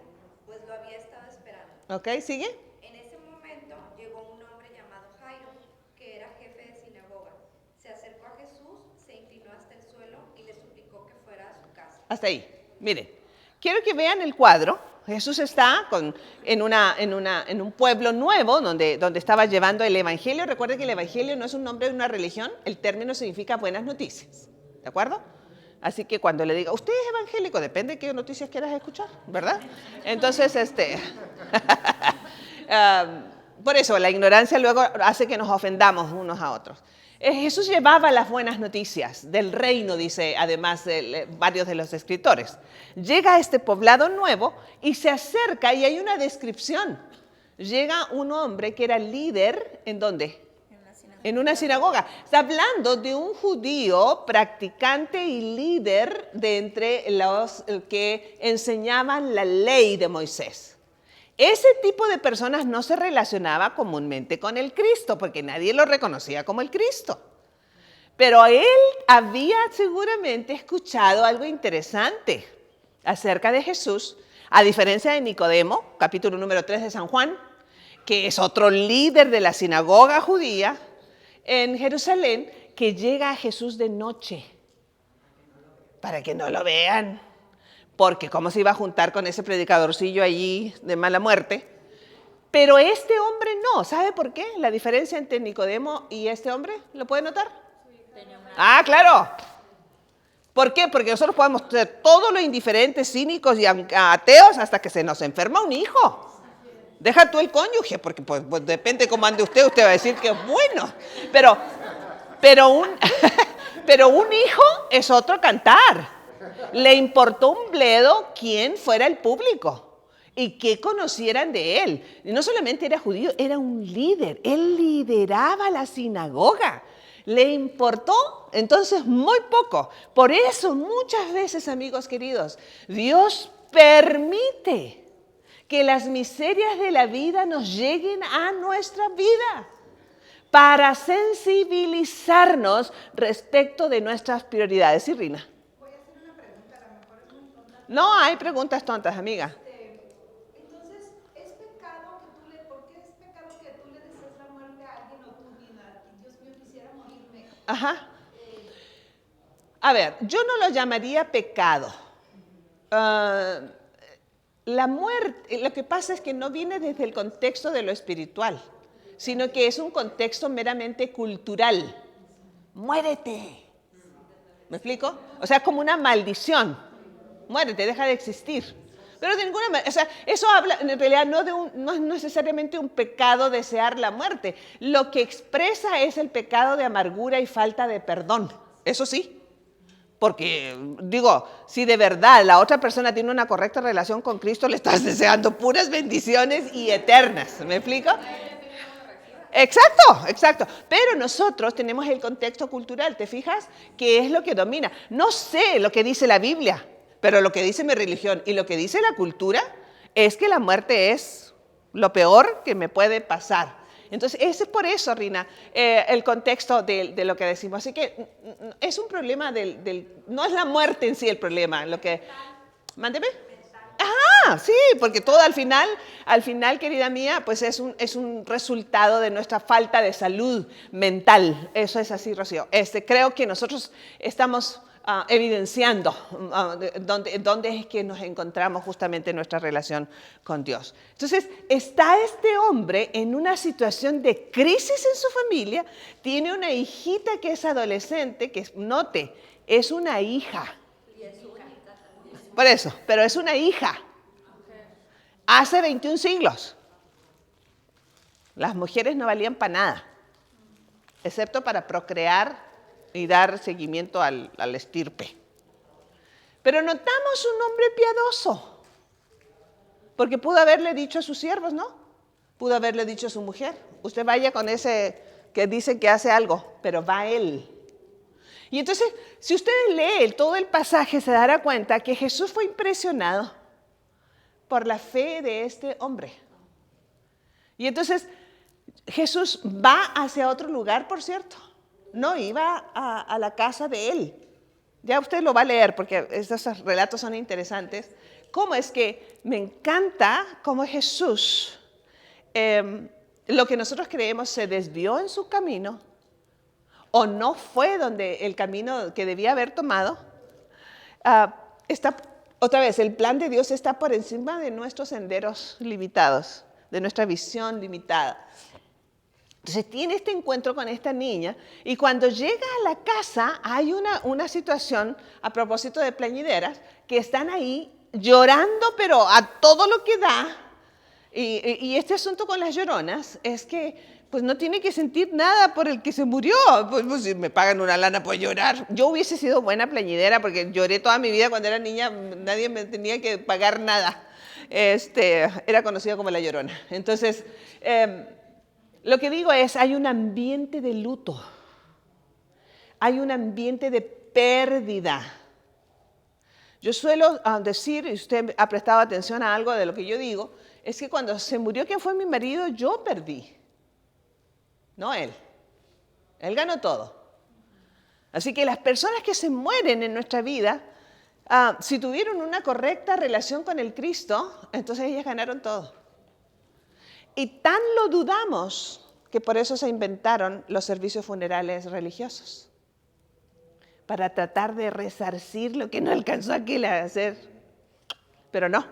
Speaker 2: pues lo había estado esperando.
Speaker 1: Ok, ¿sigue?
Speaker 2: En ese momento llegó un hombre llamado Jairo, que era jefe de sinagoga. Se acercó a Jesús, se inclinó hasta el suelo y le suplicó que fuera a su casa.
Speaker 1: Hasta ahí. Miren, quiero que vean el cuadro. Jesús está en un pueblo nuevo donde estaba llevando el evangelio. Recuerden que el evangelio no es un nombre de una religión, el término significa buenas noticias, ¿de acuerdo? Así que cuando le diga, usted es evangélico, depende de qué noticias quieras escuchar, ¿verdad? Entonces, por eso la ignorancia luego hace que nos ofendamos unos a otros. Jesús llevaba las buenas noticias del reino, dice además varios de los escritores. Llega a este poblado nuevo y se acerca y hay una descripción. Llega un hombre que era líder, ¿en dónde? En una sinagoga. Está hablando de un judío practicante y líder de entre los que enseñaban la ley de Moisés. Ese tipo de personas no se relacionaba comúnmente con el Cristo, porque nadie lo reconocía como el Cristo. Pero él había seguramente escuchado algo interesante acerca de Jesús, a diferencia de Nicodemo, capítulo número 3 de San Juan, que es otro líder de la sinagoga judía en Jerusalén, que llega a Jesús de noche, para que no lo vean. Porque cómo se iba a juntar con ese predicadorcillo allí de mala muerte. Pero este hombre no. ¿Sabe por qué? La diferencia entre Nicodemo y este hombre, ¿lo puede notar? Ah, claro. ¿Por qué? Porque nosotros podemos ser todo lo indiferentes, cínicos y ateos hasta que se nos enferma un hijo. Deja tú el cónyuge, porque pues depende cómo ande usted va a decir que es bueno. Pero un hijo es otro cantar. Le importó un bledo quién fuera el público y qué conocieran de él. Y no solamente era judío, era un líder. Él lideraba la sinagoga. Le importó entonces muy poco. Por eso muchas veces, amigos queridos, Dios permite que las miserias de la vida nos lleguen a nuestra vida para sensibilizarnos respecto de nuestras prioridades. ¿Sí, Rina?
Speaker 5: Voy a hacer una pregunta, a lo mejor es muy tonta.
Speaker 1: No hay preguntas tontas, amiga.
Speaker 5: Entonces, ¿es pecado por qué es pecado que tú le desees la muerte a alguien o tu vida? Dios mío, quisiera morirme.
Speaker 1: Ajá. A ver, yo no lo llamaría pecado. La muerte, lo que pasa es que no viene desde el contexto de lo espiritual, sino que es un contexto meramente cultural. Muérete. ¿Me explico? O sea, como una maldición. Muérete, deja de existir. Pero de ninguna manera, o sea, eso habla en realidad no es necesariamente un pecado desear la muerte. Lo que expresa es el pecado de amargura y falta de perdón. Eso sí. Porque, digo, si de verdad la otra persona tiene una correcta relación con Cristo, le estás deseando puras bendiciones y eternas. ¿Me explico? Exacto. Pero nosotros tenemos el contexto cultural, ¿te fijas? ¿Qué es lo que domina? No sé lo que dice la Biblia, pero lo que dice mi religión y lo que dice la cultura es que la muerte es lo peor que me puede pasar. Entonces, ese es por eso, Rina, el contexto de lo que decimos. Así que es un problema no es la muerte en sí el problema. Mándeme. Ajá, sí, porque todo al final, querida mía, pues es un resultado de nuestra falta de salud mental. Eso es así, Rocío. Creo que nosotros estamos evidenciando dónde es que nos encontramos justamente en nuestra relación con Dios. Entonces, está este hombre en una situación de crisis en su familia, tiene una hijita que es adolescente, note, es una hija. Por eso, pero es una hija. Hace 21 siglos. Las mujeres no valían para nada, excepto para procrear y dar seguimiento al estirpe. Pero notamos un hombre piadoso, porque pudo haberle dicho a sus siervos, ¿no? Pudo haberle dicho a su mujer, usted vaya con ese que dice que hace algo, pero va él. Y entonces, si ustedes leen todo el pasaje, se dará cuenta que Jesús fue impresionado por la fe de este hombre. Y entonces, Jesús va hacia otro lugar, por cierto. No iba a la casa de él. Ya usted lo va a leer porque estos relatos son interesantes. ¿Cómo es que me encanta cómo Jesús, lo que nosotros creemos, se desvió en su camino o no fue donde el camino que debía haber tomado? Otra vez, el plan de Dios está por encima de nuestros senderos limitados, de nuestra visión limitada. Entonces tiene este encuentro con esta niña y cuando llega a la casa hay una situación, a propósito de plañideras, que están ahí llorando pero a todo lo que da. Y este asunto con las lloronas es que pues no tiene que sentir nada por el que se murió. Pues si me pagan una lana por llorar. Yo hubiese sido buena plañidera porque lloré toda mi vida cuando era niña, nadie me tenía que pagar nada. Era conocida como la llorona. Entonces, lo que digo es, hay un ambiente de luto, hay un ambiente de pérdida. Yo suelo decir, y usted ha prestado atención a algo de lo que yo digo, es que cuando se murió quien fue mi marido, yo perdí, no él. Él ganó todo. Así que las personas que se mueren en nuestra vida, si tuvieron una correcta relación con el Cristo, entonces ellas ganaron todo. Y tan lo dudamos que por eso se inventaron los servicios funerales religiosos, para tratar de resarcir lo que no alcanzó aquel a hacer. Pero no,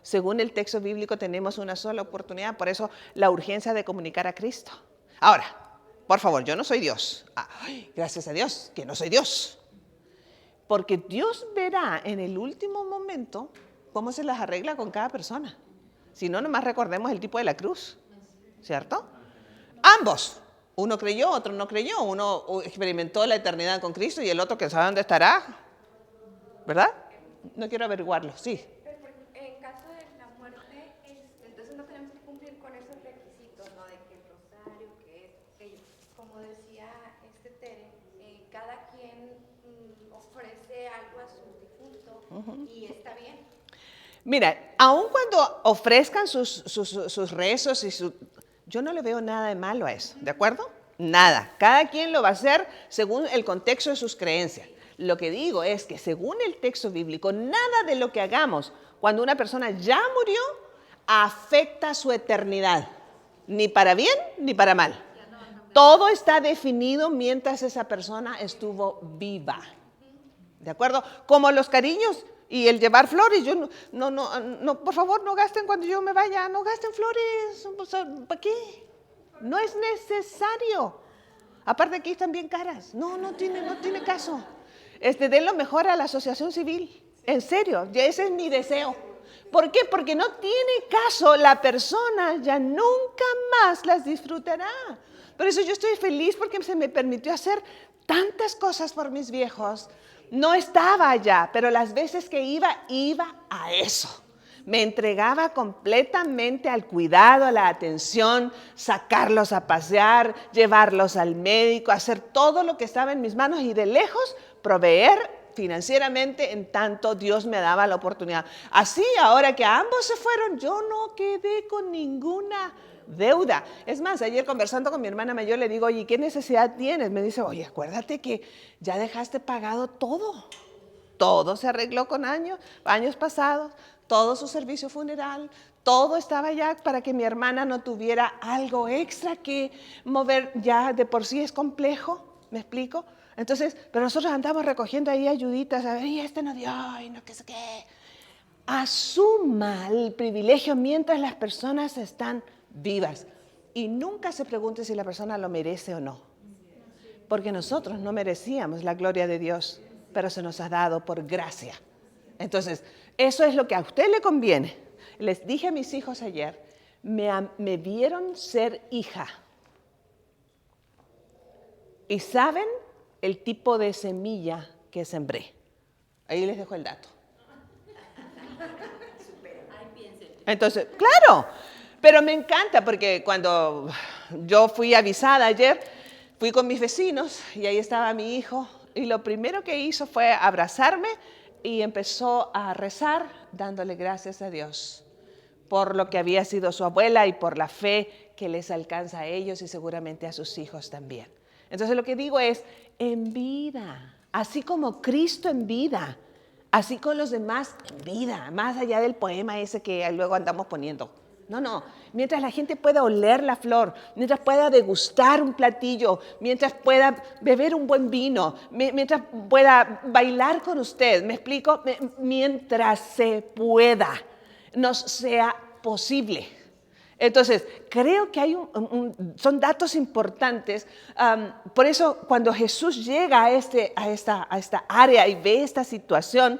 Speaker 1: según el texto bíblico tenemos una sola oportunidad, por eso la urgencia de comunicar a Cristo. Ahora, por favor, yo no soy Dios. Gracias a Dios que no soy Dios. Porque Dios verá en el último momento cómo se las arregla con cada persona. Si no, nomás recordemos el tipo de la cruz, ¿cierto? Ambos. Uno creyó, otro no creyó. Uno experimentó la eternidad con Cristo y el otro que sabe dónde estará. ¿Verdad? No quiero averiguarlo, sí.
Speaker 2: Pero en caso de la muerte, entonces no tenemos que cumplir con esos requisitos, ¿no? De que el rosario, que esto, aquello. Como decía Tere, cada quien ofrece algo a su difunto y está bien.
Speaker 1: Mira, aun cuando ofrezcan sus rezos y yo no le veo nada de malo a eso, ¿de acuerdo? Nada. Cada quien lo va a hacer según el contexto de sus creencias. Lo que digo es que según el texto bíblico, nada de lo que hagamos cuando una persona ya murió afecta su eternidad, ni para bien ni para mal. Todo está definido mientras esa persona estuvo viva. ¿De acuerdo? Como los cariños y el llevar flores. Yo no, por favor, no gasten cuando yo me vaya, no gasten flores. O sea, ¿para qué? No es necesario. Aparte aquí están bien caras. No tiene caso. Den lo mejor a la asociación civil. En serio, ese es mi deseo. ¿Por qué? Porque no tiene caso, la persona ya nunca más las disfrutará. Por eso yo estoy feliz porque se me permitió hacer tantas cosas por mis viejos. No estaba allá, pero las veces que iba a eso. Me entregaba completamente al cuidado, a la atención, sacarlos a pasear, llevarlos al médico, hacer todo lo que estaba en mis manos y de lejos proveer financieramente en tanto Dios me daba la oportunidad. Así, ahora que ambos se fueron, yo no quedé con ninguna deuda. Es más, ayer conversando con mi hermana mayor le digo, oye, ¿qué necesidad tienes? Me dice, oye, acuérdate que ya dejaste pagado todo. Todo se arregló con años pasados, todo su servicio funeral, todo estaba ya para que mi hermana no tuviera algo extra que mover, ya de por sí es complejo, ¿me explico? Entonces, pero nosotros andamos recogiendo ahí ayuditas, a ver, y no dio, y no qué sé qué. Asuma el privilegio mientras las personas están vivas y nunca se pregunte si la persona lo merece o no, porque nosotros no merecíamos la gloria de Dios, pero se nos ha dado por gracia. Entonces, eso es lo que a usted le conviene. Les dije a mis hijos ayer, me vieron ser hija y saben el tipo de semilla que sembré. Ahí les dejo el dato. Entonces, claro, pero me encanta porque cuando yo fui avisada ayer, fui con mis vecinos y ahí estaba mi hijo y lo primero que hizo fue abrazarme y empezó a rezar dándole gracias a Dios por lo que había sido su abuela y por la fe que les alcanza a ellos y seguramente a sus hijos también. Entonces lo que digo es, en vida, así como Cristo en vida, así con los demás en vida, más allá del poema ese que luego andamos poniendo. No, mientras la gente pueda oler la flor, mientras pueda degustar un platillo, mientras pueda beber un buen vino, mientras pueda bailar con usted, ¿me explico? Mientras se pueda, nos sea posible. Entonces, creo que son datos importantes. Por eso, cuando Jesús llega a esta área y ve esta situación,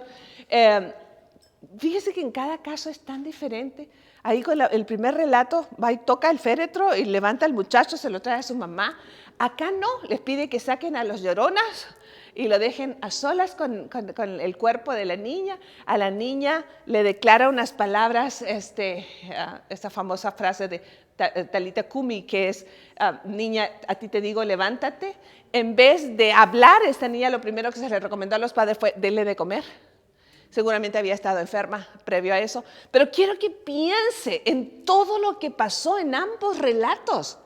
Speaker 1: fíjese que en cada caso es tan diferente. Ahí con el primer relato, va y toca el féretro y levanta al muchacho, se lo trae a su mamá. Acá no, les pide que saquen a los lloronas y lo dejen a solas con el cuerpo de la niña. A la niña le declara unas palabras, esta famosa frase de Talita Kumi, que es, niña, a ti te digo, levántate. En vez de hablar, esta niña lo primero que se le recomendó a los padres fue, denle de comer. Seguramente había estado enferma previo a eso. Pero quiero que piense en todo lo que pasó en ambos relatos.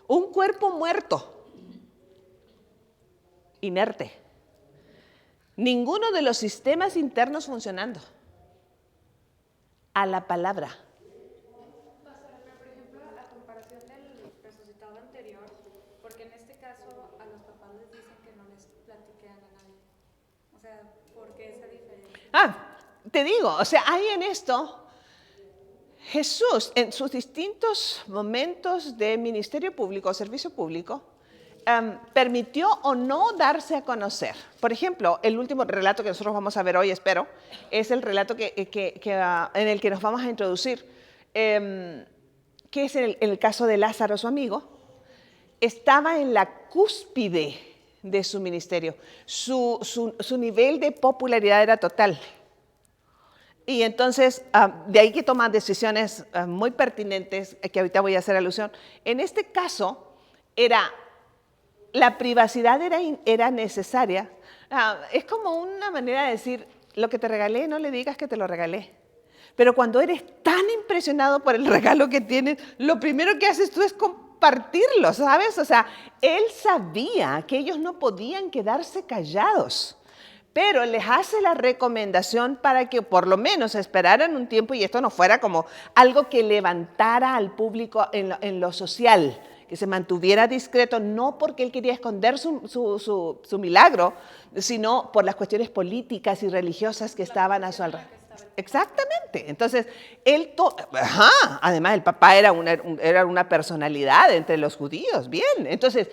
Speaker 1: Un cuerpo muerto, inerte. Ninguno de los sistemas internos funcionando. A la palabra.
Speaker 6: Pero por ejemplo, a comparación del resucitado anterior, porque en este caso a los papás les dicen que no les platiquen a nadie. O sea, ¿por qué esa diferencia?
Speaker 1: Te digo, o sea, hay en esto, Jesús en sus distintos momentos de ministerio público, servicio público, permitió o no darse a conocer. Por ejemplo, el último relato que nosotros vamos a ver hoy, espero, es el relato en el que nos vamos a introducir, que es el caso de Lázaro, su amigo. Estaba en la cúspide de su ministerio. Su nivel de popularidad era total. Y entonces, de ahí que toma decisiones muy pertinentes, que ahorita voy a hacer alusión. En este caso, la privacidad era necesaria. Es como una manera de decir, lo que te regalé, no le digas que te lo regalé. Pero cuando eres tan impresionado por el regalo que tienes, lo primero que haces tú es compartirlo, ¿sabes? O sea, él sabía que ellos no podían quedarse callados, pero les hace la recomendación para que por lo menos esperaran un tiempo y esto no fuera como algo que levantara al público en lo social, que se mantuviera discreto, no porque él quería esconder su milagro, sino por las cuestiones políticas y religiosas que estaban a su alrededor. Exactamente. Entonces, además el papá era una personalidad entre los judíos, bien. Entonces,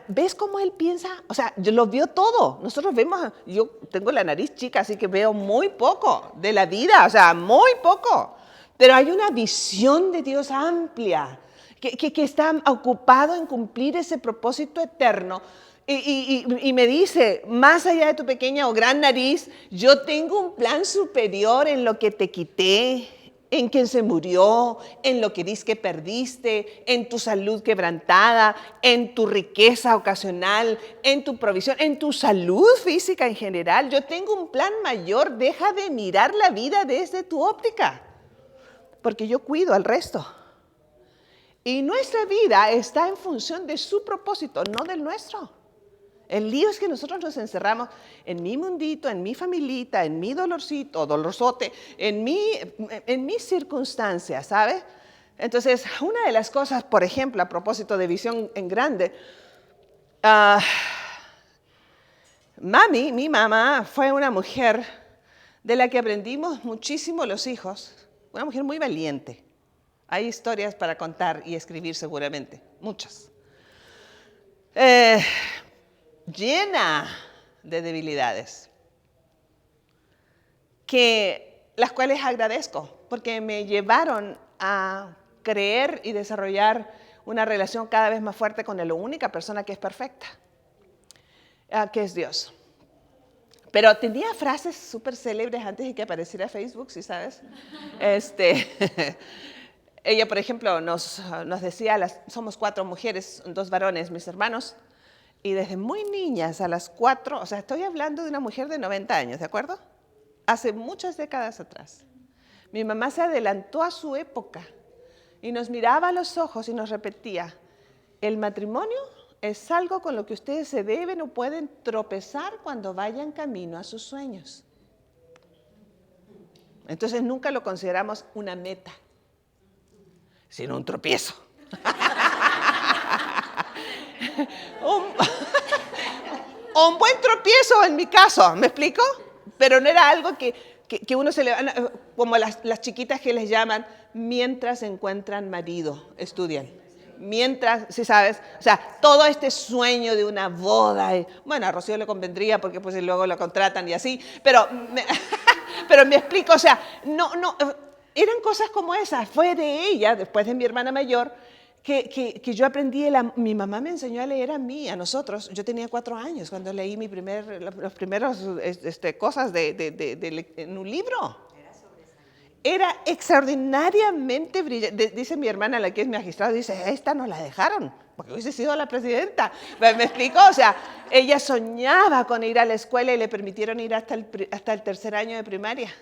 Speaker 1: ¿ves cómo él piensa? O sea, lo vio todo. Nosotros vemos, yo tengo la nariz chica, así que veo muy poco de la vida, o sea, muy poco. Pero hay una visión de Dios amplia, que está ocupado en cumplir ese propósito eterno. Y me dice, más allá de tu pequeña o gran nariz, yo tengo un plan superior en lo que te quité, en quien se murió, en lo que dices que perdiste, en tu salud quebrantada, en tu riqueza ocasional, en tu provisión, en tu salud física en general. Yo tengo un plan mayor, deja de mirar la vida desde tu óptica, porque yo cuido al resto. Y nuestra vida está en función de su propósito, no del nuestro. El lío es que nosotros nos encerramos en mi mundito, en mi familita, en mi dolorcito, dolorzote, en mis circunstancias, ¿sabes? Entonces, una de las cosas, por ejemplo, a propósito de visión en grande, mi mamá fue una mujer de la que aprendimos muchísimo los hijos, una mujer muy valiente. Hay historias para contar y escribir seguramente, muchas. Llena de debilidades, las cuales agradezco, porque me llevaron a creer y desarrollar una relación cada vez más fuerte con la única persona que es perfecta, que es Dios. Pero tenía frases súper célebres antes de que apareciera Facebook, ¿sí sabes? Ella, por ejemplo, nos decía, somos 4 mujeres, 2 varones, mis hermanos, y desde muy niñas, a las 4, o sea, estoy hablando de una mujer de 90 años, ¿de acuerdo? Hace muchas décadas atrás. Mi mamá se adelantó a su época y nos miraba a los ojos y nos repetía, el matrimonio es algo con lo que ustedes se deben o pueden tropezar cuando vayan camino a sus sueños. Entonces nunca lo consideramos una meta, sino un tropiezo. Un buen tropiezo en mi caso, ¿me explico? Pero no era algo que uno se le... Como las chiquitas que les llaman, mientras encuentran marido, estudian. Mientras, ¿sí sabes? O sea, todo este sueño de una boda, bueno, a Rocío le convendría porque pues luego lo contratan y así, pero me explico, o sea, no, eran cosas como esas. Fue de ella, después de mi hermana mayor, que yo aprendí, mi mamá me enseñó a leer a nosotros. Yo tenía 4 años cuando leí los primeros cosas en un libro. Era extraordinariamente brillante. Dice mi hermana, la que es magistrada, dice, esta no la dejaron, porque hubiese sido la presidenta. ¿Me explicó? O sea, ella soñaba con ir a la escuela y le permitieron ir hasta el 3er año de primaria.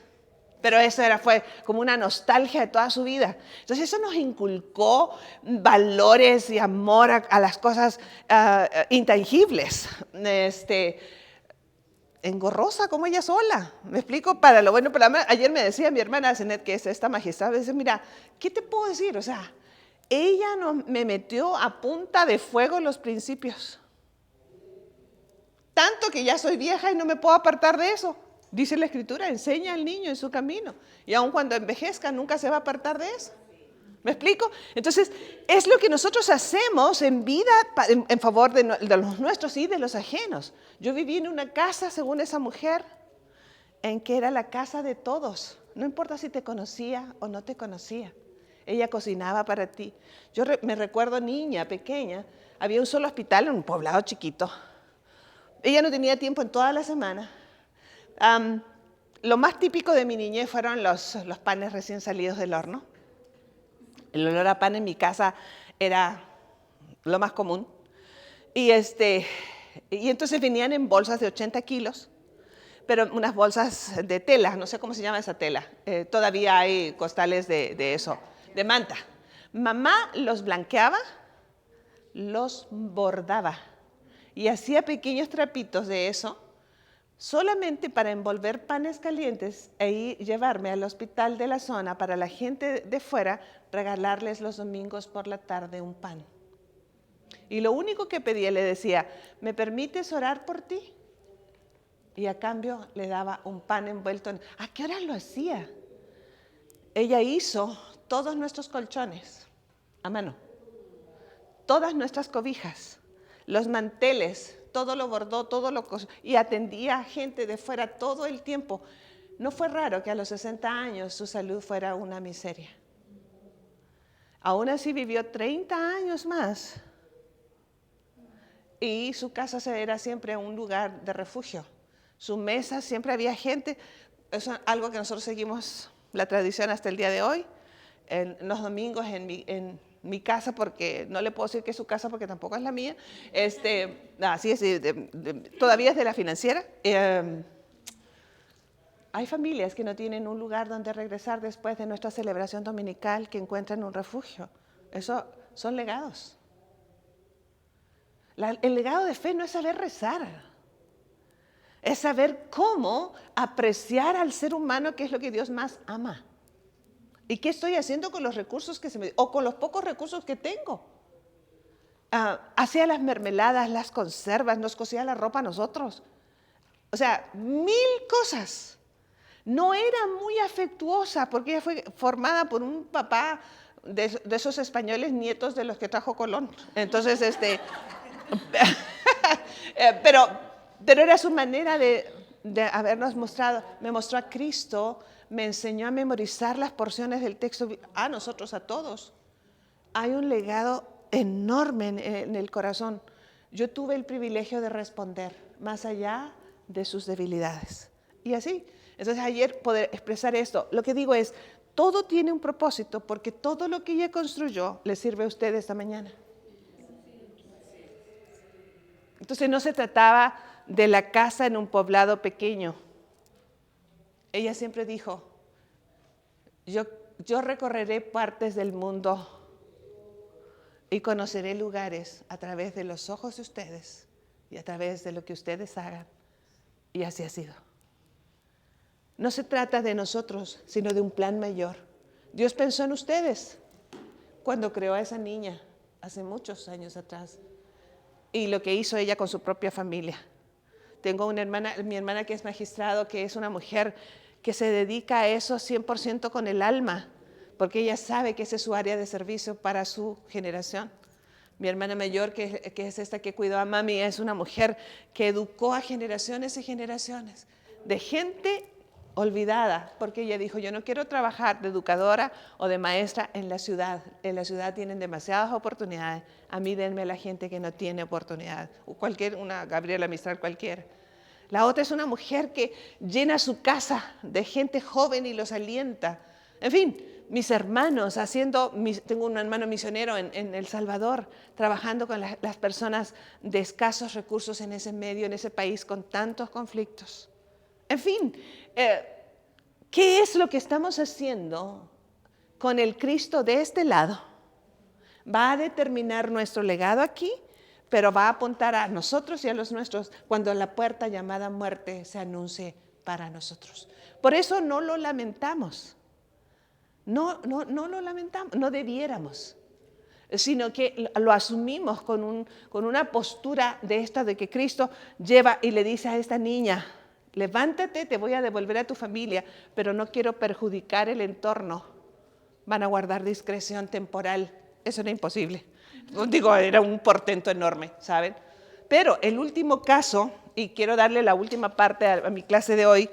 Speaker 1: Pero eso fue como una nostalgia de toda su vida. Entonces eso nos inculcó valores y amor a las cosas intangibles. Engorrosa como ella sola. ¿Me explico? Para lo bueno, para lo malo. Ayer me decía mi hermana Zenet, que es esta magistrada, me dice, mira, ¿qué te puedo decir? O sea, ella me metió a punta de fuego los principios. Tanto que ya soy vieja y no me puedo apartar de eso. Dice la Escritura, enseña al niño en su camino. Y aun cuando envejezca, nunca se va a apartar de eso. ¿Me explico? Entonces, es lo que nosotros hacemos en vida en favor de los nuestros y de los ajenos. Yo viví en una casa, según esa mujer, en que era la casa de todos. No importa si te conocía o no te conocía. Ella cocinaba para ti. Yo me recuerdo niña, pequeña, había un solo hospital en un poblado chiquito. Ella no tenía tiempo en toda la semana. Lo más típico de mi niñez fueron los panes recién salidos del horno. El olor a pan en mi casa era lo más común. Y entonces venían en bolsas de 80 kilos, pero unas bolsas de tela, no sé cómo se llama esa tela. Todavía hay costales de eso, de manta. Mamá los blanqueaba, los bordaba y hacía pequeños trapitos de eso, solamente para envolver panes calientes e llevarme al hospital de la zona para la gente de fuera, regalarles los domingos por la tarde un pan. Y lo único que pedía, le decía, ¿me permites orar por ti? Y a cambio le daba un pan envuelto en... ¿A qué hora lo hacía? Ella hizo todos nuestros colchones a mano, todas nuestras cobijas, los manteles, todo lo bordó, todo lo cosó, y atendía a gente de fuera todo el tiempo. No fue raro que a los 60 años su salud fuera una miseria. Aún así vivió 30 años más y su casa era siempre un lugar de refugio. Su mesa siempre había gente. Es algo que nosotros seguimos la tradición hasta el día de hoy. En los domingos en mi casa, porque no le puedo decir que es su casa porque tampoco es la mía. Sí, todavía es de la financiera. Hay familias que no tienen un lugar donde regresar después de nuestra celebración dominical, que encuentran un refugio. Eso son legados. El legado de fe no es saber rezar. Es saber cómo apreciar al ser humano, que es lo que Dios más ama. ¿Y qué estoy haciendo con los recursos que o con los pocos recursos que tengo? Hacía las mermeladas, las conservas, nos cosía la ropa a nosotros. O sea, 1000 cosas. No era muy afectuosa porque ella fue formada por un papá de esos españoles nietos de los que trajo Colón. Entonces, pero era su manera de habernos mostrado. Me mostró a Cristo, me enseñó a memorizar las porciones del texto, a nosotros, a todos. Hay un legado enorme en el corazón. Yo tuve el privilegio de responder más allá de sus debilidades. Y así. Entonces ayer poder expresar esto. Lo que digo es, todo tiene un propósito porque todo lo que ella construyó le sirve a usted esta mañana. Entonces no se trataba de la casa en un poblado pequeño. Ella siempre dijo, yo recorreré partes del mundo y conoceré lugares a través de los ojos de ustedes y a través de lo que ustedes hagan. Y así ha sido. No se trata de nosotros, sino de un plan mayor. Dios pensó en ustedes cuando creó a esa niña hace muchos años atrás. Y lo que hizo ella con su propia familia. Tengo una hermana, mi hermana que es magistrado, que es una mujer que se dedica a eso 100% con el alma, porque ella sabe que ese es su área de servicio para su generación. Mi hermana mayor, que es esta que cuidó a mami, es una mujer que educó a generaciones y generaciones de gente olvidada, porque ella dijo, yo no quiero trabajar de educadora o de maestra en la ciudad. En la ciudad tienen demasiadas oportunidades. A mí denme a la gente que no tiene oportunidad. Una Gabriela Mistral cualquiera. La otra es una mujer que llena su casa de gente joven y los alienta. En fin, mis hermanos tengo un hermano misionero en El Salvador, trabajando con las personas de escasos recursos en ese medio, en ese país con tantos conflictos. En fin, ¿qué es lo que estamos haciendo con el Cristo de este lado? Va a determinar nuestro legado aquí, pero va a apuntar a nosotros y a los nuestros cuando la puerta llamada muerte se anuncie para nosotros. Por eso no lo lamentamos. No lo lamentamos, no debiéramos, sino que lo asumimos con una postura de esta de que Cristo lleva y le dice a esta niña, levántate, te voy a devolver a tu familia, pero no quiero perjudicar el entorno van a guardar discreción temporal. Eso era imposible. Digo, era un portento enorme, ¿saben? Pero el último caso, y quiero darle la última parte a mi clase de hoy,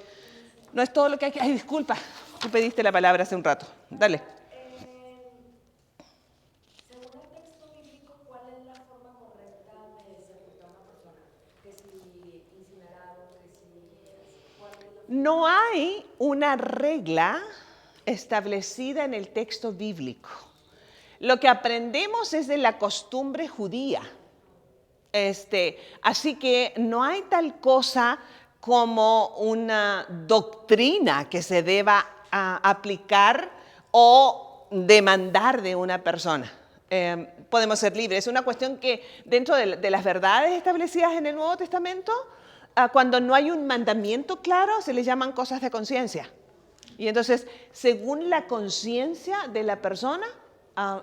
Speaker 1: no es todo lo que hay que... Ay, disculpa, tú pediste la palabra hace un rato. Dale.
Speaker 2: Según el texto bíblico, ¿cuál es la forma correcta de sepultar a una persona? Que si incinerado, que si... ¿cuál es la...
Speaker 1: No hay una regla establecida en el texto bíblico. Lo que aprendemos es de la costumbre judía. Así que no hay tal cosa como una doctrina que se deba aplicar o demandar de una persona. Podemos ser libres. Es una cuestión que dentro de las verdades establecidas en el Nuevo Testamento, cuando no hay un mandamiento claro, se les llaman cosas de conciencia. Y entonces, según la conciencia de la persona,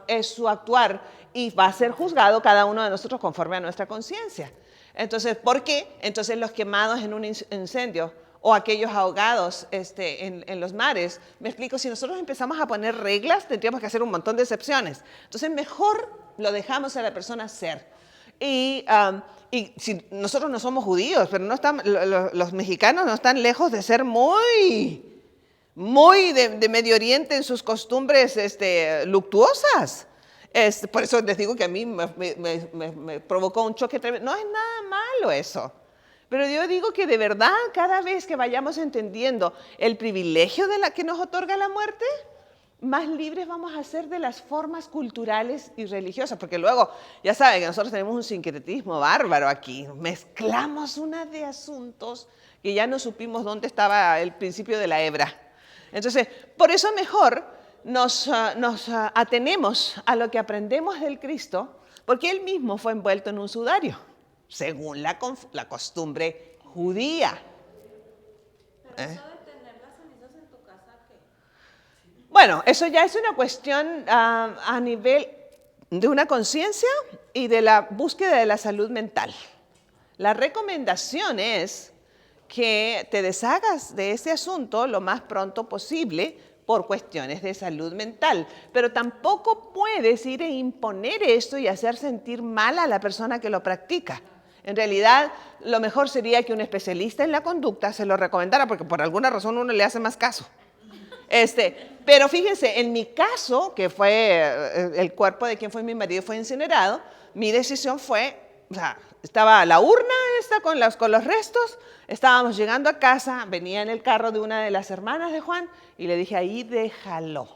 Speaker 1: es su actuar y va a ser juzgado cada uno de nosotros conforme a nuestra conciencia. Entonces, ¿por qué? Entonces los quemados en un incendio o aquellos ahogados en los mares, me explico, si nosotros empezamos a poner reglas, tendríamos que hacer un montón de excepciones. Entonces, mejor lo dejamos a la persona ser. Y si nosotros no somos judíos, pero no están, los mexicanos no están lejos de ser muy de Medio Oriente en sus costumbres luctuosas. Por eso les digo que a mí me provocó un choque tremendo. No es nada malo eso. Pero yo digo que de verdad, cada vez que vayamos entendiendo el privilegio de la que nos otorga la muerte, más libres vamos a ser de las formas culturales y religiosas. Porque luego, ya saben que nosotros tenemos un sincretismo bárbaro aquí. Mezclamos una de asuntos que ya no supimos dónde estaba el principio de la hebra. Entonces, por eso mejor nos atenemos a lo que aprendemos del Cristo, porque Él mismo fue envuelto en un sudario, según la costumbre judía.
Speaker 2: Pero eso de tener las cenizas en tu casa, ¿qué?
Speaker 1: Bueno, eso ya es una cuestión a nivel de una conciencia y de la búsqueda de la salud mental. La recomendación es que te deshagas de ese asunto lo más pronto posible por cuestiones de salud mental. Pero tampoco puedes ir e imponer esto y hacer sentir mal a la persona que lo practica. En realidad, lo mejor sería que un especialista en la conducta se lo recomendara, porque por alguna razón uno le hace más caso. Pero fíjense, en mi caso, que fue el cuerpo de quien fue mi marido fue incinerado, mi decisión fue, o sea, estaba la urna esta con los restos, estábamos llegando a casa, venía en el carro de una de las hermanas de Juan y le dije, ahí déjalo,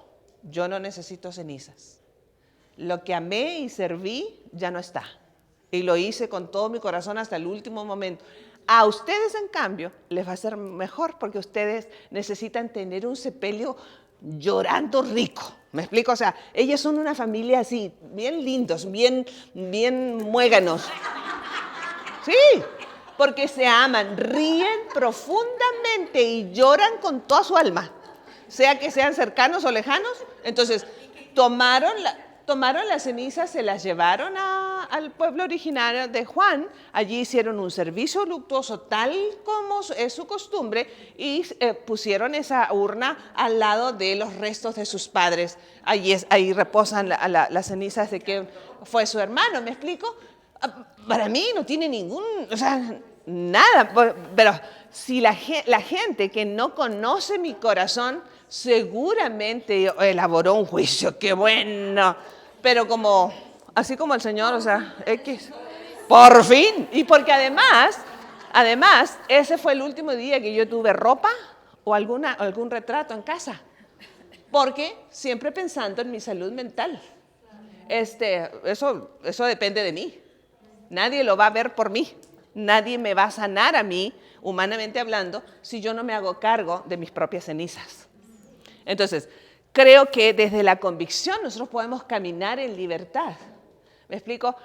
Speaker 1: yo no necesito cenizas. Lo que amé y serví ya no está. Y lo hice con todo mi corazón hasta el último momento. A ustedes, en cambio, les va a ser mejor porque ustedes necesitan tener un sepelio llorando rico. ¿Me explico? O sea, ellos son una familia así, bien lindos, bien muéganos. Sí, porque se aman, ríen profundamente y lloran con toda su alma. Sea que sean cercanos o lejanos. Entonces, tomaron las cenizas, se las llevaron al pueblo originario de Juan. Allí hicieron un servicio luctuoso tal como es su costumbre y pusieron esa urna al lado de los restos de sus padres. Ahí reposan las cenizas de que fue su hermano, ¿me explico? Para mí no tiene nada. Pero si la gente que no conoce mi corazón seguramente elaboró un juicio, qué bueno. Pero así como el Señor, o sea, X. Por fin. Y porque además, ese fue el último día que yo tuve ropa o algún retrato en casa. Porque siempre pensando en mi salud mental. Eso depende de mí. Nadie lo va a ver por mí. Nadie me va a sanar a mí, humanamente hablando, si yo no me hago cargo de mis propias cenizas. Entonces, creo que desde la convicción nosotros podemos caminar en libertad. ¿Me explico?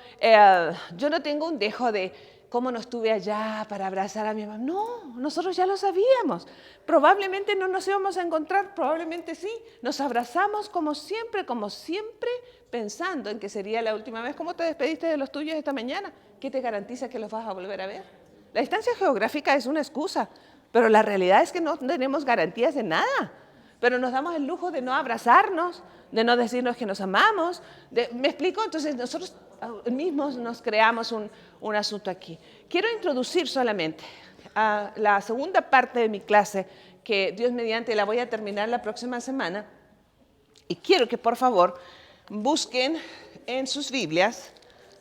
Speaker 1: Yo no tengo un dejo de cómo no estuve allá para abrazar a mi mamá. No, nosotros ya lo sabíamos. Probablemente no nos íbamos a encontrar, probablemente sí. Nos abrazamos como siempre, pensando en que sería la última vez. ¿Cómo te despediste de los tuyos esta mañana? ¿Qué te garantiza que los vas a volver a ver? La distancia geográfica es una excusa, pero la realidad es que no tenemos garantías de nada. pero nos damos el lujo de no abrazarnos, de no decirnos que nos amamos. ¿Me explico? Entonces nosotros mismos nos creamos un asunto aquí. Quiero introducir solamente a la segunda parte de mi clase, que Dios mediante la voy a terminar la próxima semana. Y quiero que por favor busquen en sus Biblias.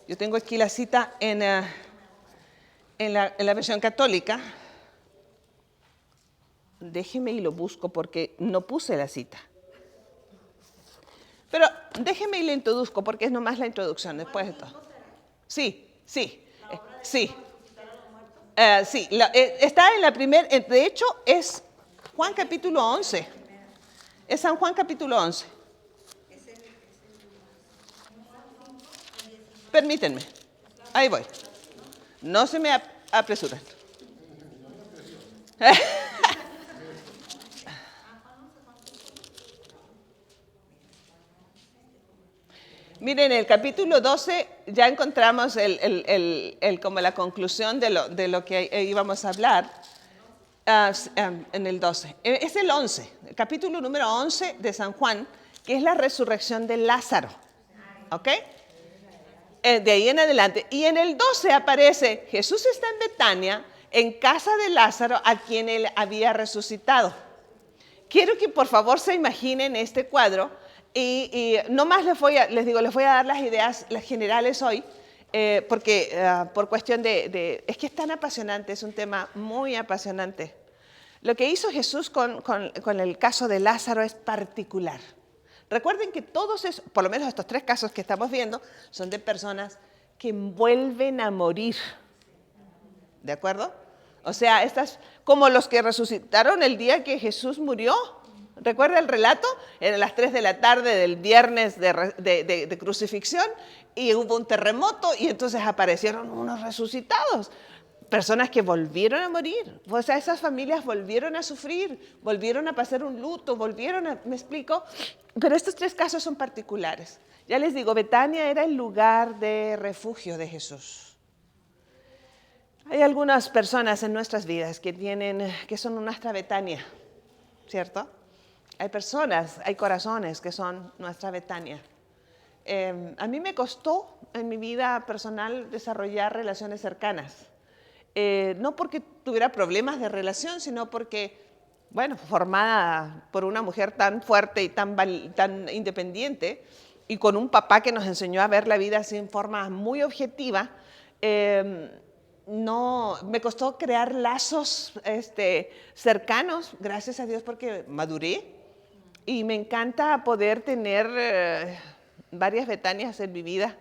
Speaker 1: Yo tengo aquí la cita en la versión católica. Déjeme y lo busco porque no puse la cita. Pero déjeme y le introduzco porque es nomás la introducción después de todo. Sí. Está en la primera, de hecho es Juan capítulo 11. Es San Juan capítulo 11. Permítanme, ahí voy. No se me apresuren. Miren, en el capítulo 12 ya encontramos como la conclusión de lo que íbamos a hablar en el 12. Es el 11, el capítulo número 11 de San Juan, que es la resurrección de Lázaro. ¿Ok? De ahí en adelante. Y en el 12 aparece, Jesús está en Betania, en casa de Lázaro, a quien él había resucitado. Quiero que por favor se imaginen este cuadro. Y nomás les voy a dar las ideas las generales hoy, porque por cuestión es que es tan apasionante, es un tema muy apasionante. Lo que hizo Jesús con el caso de Lázaro es particular. Recuerden que todos por lo menos estos 3 casos que estamos viendo, son de personas que vuelven a morir. ¿De acuerdo? O sea, estas como los que resucitaron el día que Jesús murió. ¿Recuerda el relato? Eran las 3 de la tarde del viernes de crucifixión y hubo un terremoto y entonces aparecieron unos resucitados. Personas que volvieron a morir. O sea, esas familias volvieron a sufrir, volvieron a pasar un luto, ¿me explico? Pero estos 3 casos son particulares. Ya les digo, Betania era el lugar de refugio de Jesús. Hay algunas personas en nuestras vidas que son nuestra Betania, ¿cierto? Hay personas, hay corazones que son nuestra Betania. A mí me costó en mi vida personal desarrollar relaciones cercanas. No porque tuviera problemas de relación, sino porque, bueno, formada por una mujer tan fuerte y tan independiente y con un papá que nos enseñó a ver la vida así en forma muy objetiva, me costó crear lazos cercanos, gracias a Dios porque maduré. Y me encanta poder tener varias Betanias en mi vida,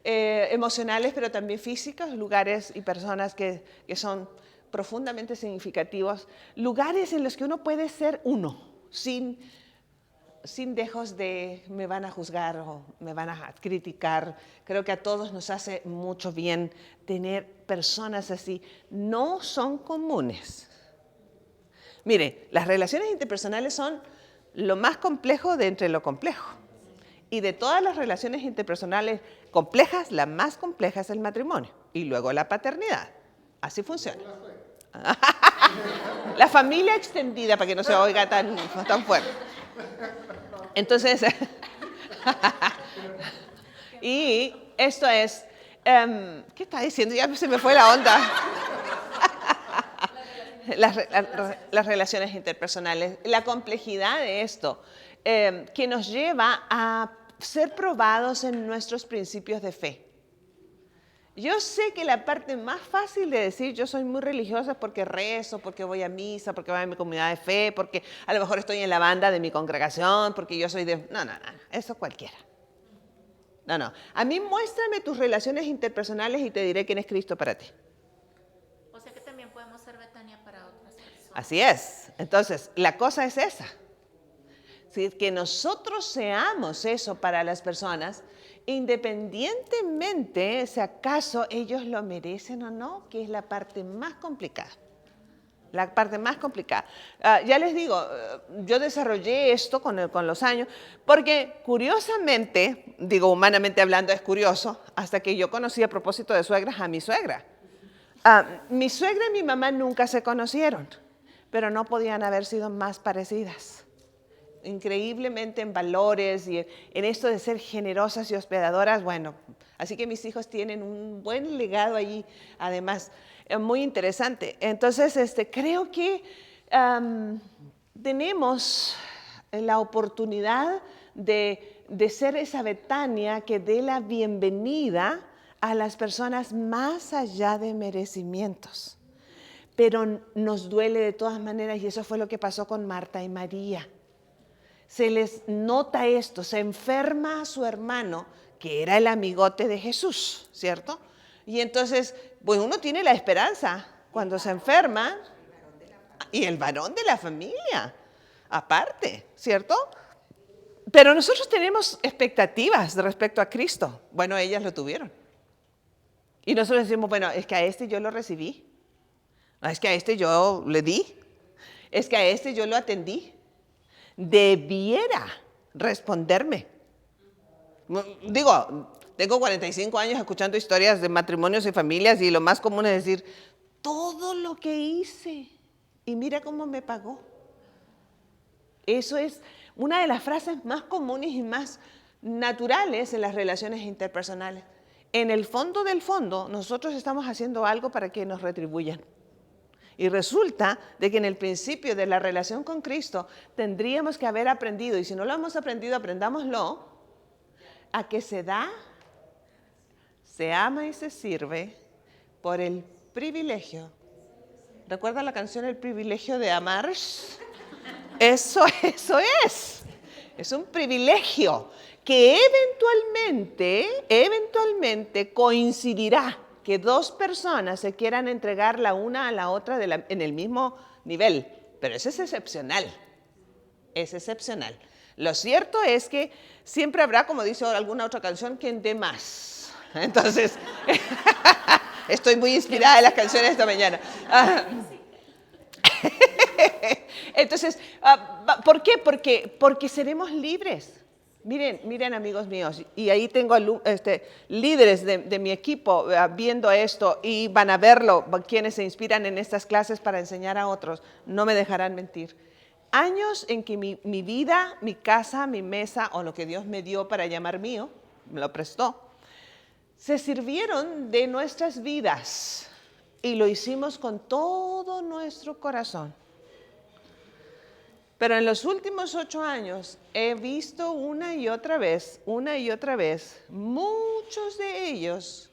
Speaker 1: emocionales, pero también físicas, lugares y personas que son profundamente significativos, lugares en los que uno puede ser uno, sin dejos de me van a juzgar o me van a criticar. Creo que a todos nos hace mucho bien tener personas así. No son comunes. Mire, las relaciones interpersonales son lo más complejo de entre lo complejo. Y de todas las relaciones interpersonales complejas, la más compleja es el matrimonio. Y luego la paternidad. Así funciona. La familia extendida, para que no se oiga tan fuerte. Entonces, y esto es, ¿qué está diciendo? Ya se me fue la onda. Las relaciones interpersonales, la complejidad de esto, que nos lleva a ser probados en nuestros principios de fe. Yo sé que la parte más fácil de decir yo soy muy religiosa es porque rezo, porque voy a misa, porque voy a mi comunidad de fe, porque a lo mejor estoy en la banda de mi congregación, porque yo soy de... No, eso cualquiera. No. A mí muéstrame tus relaciones interpersonales y te diré quién es Cristo para ti.
Speaker 2: O sea que también podemos ser Betania para otras personas.
Speaker 1: Así es. Entonces, la cosa es esa. Si que nosotros seamos eso para las personas, independientemente si acaso ellos lo merecen o no, que es la parte más complicada. La parte más complicada. Ya les digo, yo desarrollé esto con los años, porque curiosamente, digo humanamente hablando es curioso, hasta que yo conocí a propósito de suegras a mi suegra. Mi suegra y mi mamá nunca se conocieron, pero no podían haber sido más parecidas. increíblemente en valores y en esto de ser generosas y hospedadoras. Bueno, así que mis hijos tienen un buen legado allí, además, muy interesante. Entonces, creo que tenemos la oportunidad de ser esa Betania que dé la bienvenida a las personas más allá de merecimientos. Pero nos duele de todas maneras, y eso fue lo que pasó con Marta y María. Se les nota esto, se enferma a su hermano, que era el amigote de Jesús, ¿cierto? Y entonces, pues uno tiene la esperanza cuando se enferma, y el varón de la familia, aparte, ¿cierto? Pero nosotros tenemos expectativas respecto a Cristo. Bueno, ellas lo tuvieron. Y nosotros decimos, bueno, es que a este yo lo recibí. Es que a este yo le di. Es que a este yo lo atendí. Debiera responderme. Digo, tengo 45 años escuchando historias de matrimonios y familias y lo más común es decir, todo lo que hice y mira cómo me pagó. Eso es una de las frases más comunes y más naturales en las relaciones interpersonales. En el fondo del fondo, nosotros estamos haciendo algo para que nos retribuyan. Y resulta de que en el principio de la relación con Cristo tendríamos que haber aprendido, y si no lo hemos aprendido, aprendámoslo, a que se da, se ama y se sirve por el privilegio. ¿Recuerda la canción El privilegio de amar? Eso es. Es un privilegio que eventualmente coincidirá que dos personas se quieran entregar la una a la otra en el mismo nivel. Pero eso es excepcional. Es excepcional. Lo cierto es que siempre habrá, como dice alguna otra canción, quien dé más. Entonces, estoy muy inspirada en las canciones de esta mañana. Entonces, ¿por qué? Porque seremos libres. Miren amigos míos, y ahí tengo líderes de mi equipo viendo esto y van a verlo, quienes se inspiran en estas clases para enseñar a otros, no me dejarán mentir. Años en que mi vida, mi casa, mi mesa o lo que Dios me dio para llamar mío, me lo prestó, se sirvieron de nuestras vidas y lo hicimos con todo nuestro corazón. Pero en los últimos 8 años he visto una y otra vez, muchos de ellos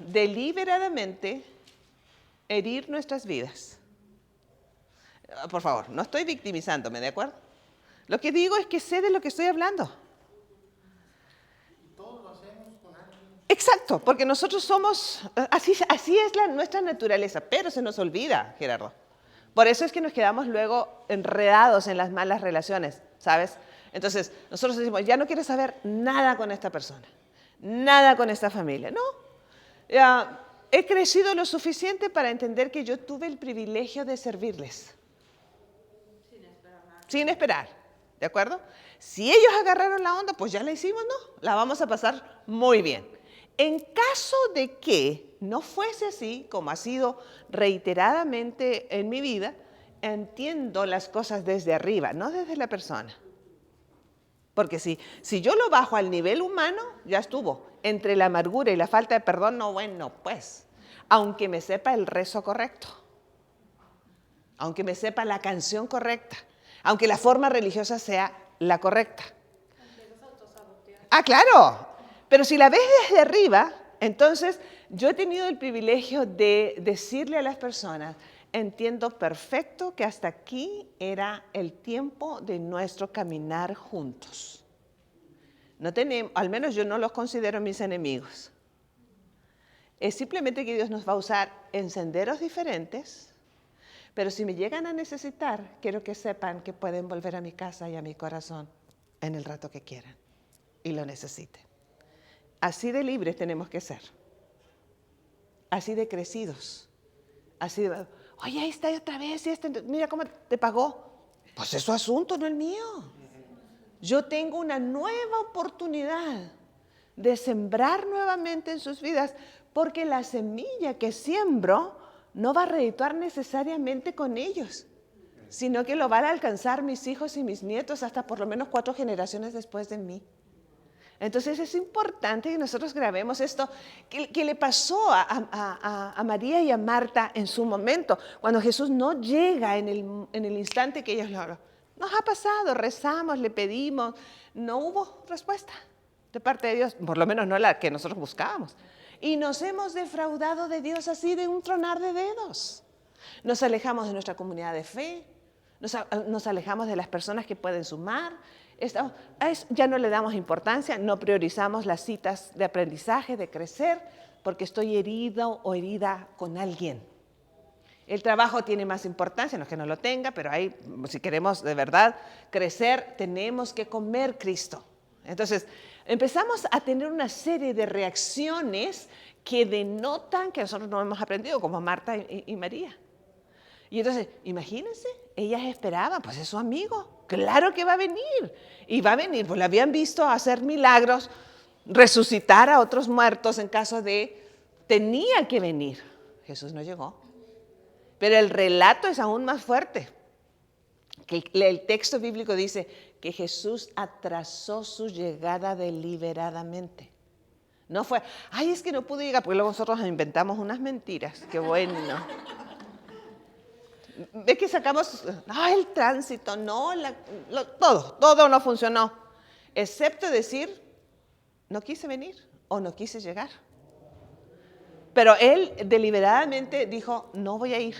Speaker 1: deliberadamente herir nuestras vidas. Por favor, no estoy victimizándome, ¿de acuerdo? Lo que digo es que sé de lo que estoy hablando.
Speaker 3: Todos lo hacemos con alguien.
Speaker 1: Exacto, porque nosotros somos, así es nuestra naturaleza, pero se nos olvida, Gerardo. Por eso es que nos quedamos luego enredados en las malas relaciones, ¿sabes? Entonces, nosotros decimos, ya no quiero saber nada con esta persona, nada con esta familia. No, he crecido lo suficiente para entender que yo tuve el privilegio de servirles. Sin esperar, ¿de acuerdo? Si ellos agarraron la onda, pues ya la hicimos, ¿no? La vamos a pasar muy bien. En caso de que no fuese así, como ha sido reiteradamente en mi vida, entiendo las cosas desde arriba, no desde la persona. Porque si yo lo bajo al nivel humano, ya estuvo. Entre la amargura y la falta de perdón, no, bueno, pues, aunque me sepa el rezo correcto, aunque me sepa la canción correcta, aunque la forma religiosa sea la correcta. Ah, claro. Pero si la ves desde arriba, entonces yo he tenido el privilegio de decirle a las personas, entiendo perfecto que hasta aquí era el tiempo de nuestro caminar juntos. No tenemos, al menos yo no los considero mis enemigos. Es simplemente que Dios nos va a usar en senderos diferentes, pero si me llegan a necesitar, quiero que sepan que pueden volver a mi casa y a mi corazón en el rato que quieran y lo necesiten. Así de libres tenemos que ser, así de crecidos, así de, oye, ahí está otra vez, mira cómo te pagó. Pues es su asunto, no el mío. Yo tengo una nueva oportunidad de sembrar nuevamente en sus vidas, porque la semilla que siembro no va a redituar necesariamente con ellos, sino que lo van a alcanzar mis hijos y mis nietos hasta por lo menos 4 generaciones después de mí. Entonces es importante que nosotros grabemos esto que le pasó a María y a Marta en su momento, cuando Jesús no llega en el instante que ellos lo hablan. Nos ha pasado, rezamos, le pedimos, no hubo respuesta de parte de Dios, por lo menos no la que nosotros buscábamos. Y nos hemos defraudado de Dios así de un tronar de dedos. Nos alejamos de nuestra comunidad de fe, nos alejamos de las personas que pueden sumar, ya no le damos importancia, no priorizamos las citas de aprendizaje, de crecer, porque estoy herido o herida con alguien. El trabajo tiene más importancia, no es que no lo tenga, pero ahí, si queremos de verdad crecer, tenemos que comer Cristo. Entonces, empezamos a tener una serie de reacciones que denotan que nosotros no hemos aprendido, como Marta y María. Y entonces, imagínense, ellas esperaban, pues es su amigo, claro que va a venir. Y va a venir, pues la habían visto hacer milagros, resucitar a otros muertos en caso de, tenía que venir. Jesús no llegó. Pero el relato es aún más fuerte. Que el texto bíblico dice que Jesús atrasó su llegada deliberadamente. No fue, ay, es que no pude llegar, porque luego nosotros inventamos unas mentiras. Qué bueno. ¿Ves que sacamos, el tránsito, no, todo no funcionó, excepto decir, no quise venir o no quise llegar. Pero él deliberadamente dijo, no voy a ir,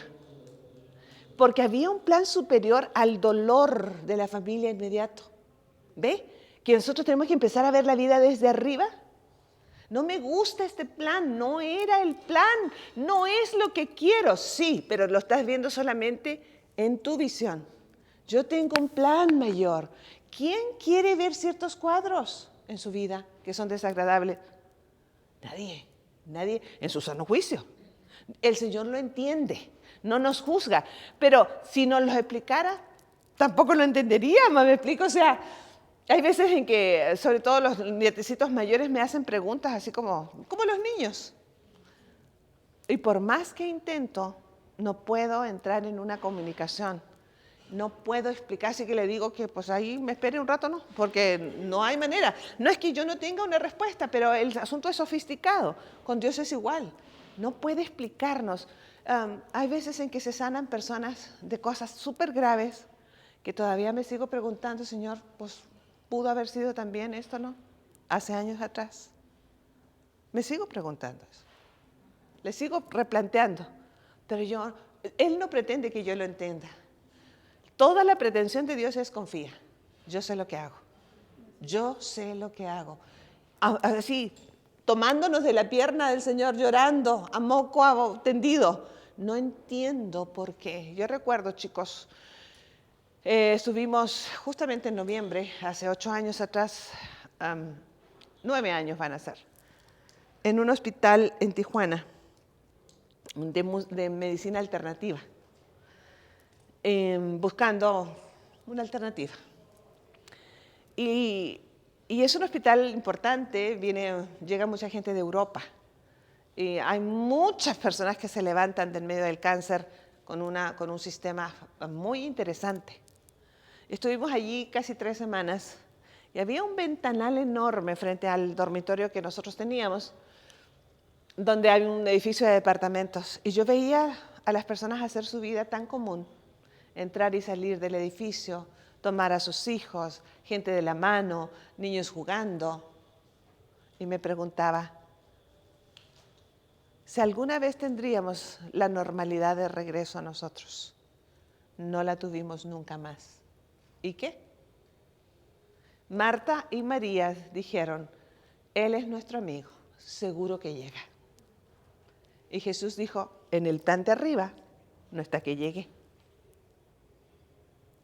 Speaker 1: porque había un plan superior al dolor de la familia inmediato. ¿Ve? Que nosotros tenemos que empezar a ver la vida desde arriba. No me gusta este plan, no era el plan, no es lo que quiero. Sí, pero lo estás viendo solamente en tu visión. Yo tengo un plan mayor. ¿Quién quiere ver ciertos cuadros en su vida que son desagradables? Nadie en su sano juicio. El Señor lo entiende, no nos juzga. Pero si nos lo explicara, tampoco lo entenderíamos, ¿me explico? O sea, hay veces en que, sobre todo los nietecitos mayores, me hacen preguntas así como los niños. Y por más que intento, no puedo entrar en una comunicación. No puedo explicar, así que le digo que pues ahí me espere un rato, no, porque no hay manera. No es que yo no tenga una respuesta, pero el asunto es sofisticado. Con Dios es igual. No puede explicarnos. Hay veces en que se sanan personas de cosas súper graves que todavía me sigo preguntando, Señor, pues pudo haber sido también esto, ¿no? Hace años atrás. Me sigo preguntando eso. Le sigo replanteando. Pero Él no pretende que yo lo entienda. Toda la pretensión de Dios es confía. Yo sé lo que hago. Yo sé lo que hago. Así, tomándonos de la pierna del Señor, llorando, a moco tendido. No entiendo por qué. Yo recuerdo, chicos, estuvimos justamente en noviembre, hace 8 años atrás, 9 años van a ser, en un hospital en Tijuana de medicina alternativa, buscando una alternativa. Y es un hospital importante, llega mucha gente de Europa. Y hay muchas personas que se levantan del medio del cáncer con un sistema muy interesante. Estuvimos allí casi 3 semanas y había un ventanal enorme frente al dormitorio que nosotros teníamos, donde hay un edificio de departamentos. Y yo veía a las personas hacer su vida tan común, entrar y salir del edificio, tomar a sus hijos, gente de la mano, niños jugando. Y me preguntaba, si alguna vez tendríamos la normalidad de regreso a nosotros. No la tuvimos nunca más. ¿Y qué? Marta y María dijeron, Él es nuestro amigo, seguro que llega. Y Jesús dijo, en el tan de arriba no está que llegue.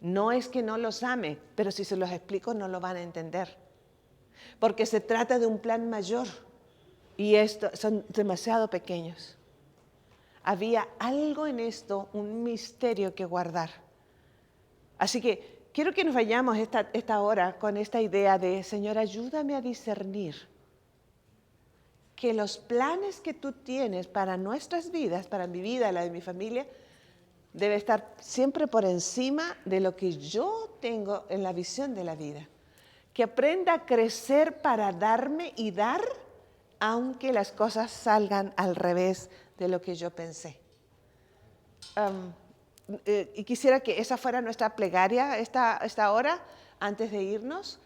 Speaker 1: No es que no los ame, pero si se los explico no lo van a entender. Porque se trata de un plan mayor. Y son demasiado pequeños. Había algo en esto, un misterio que guardar. Así que quiero que nos vayamos esta hora con esta idea de, Señor, ayúdame a discernir que los planes que tú tienes para nuestras vidas, para mi vida, la de mi familia, debe estar siempre por encima de lo que yo tengo en la visión de la vida. Que aprenda a crecer para darme y dar, aunque las cosas salgan al revés de lo que yo pensé. Y quisiera que esa fuera nuestra plegaria esta hora, antes de irnos.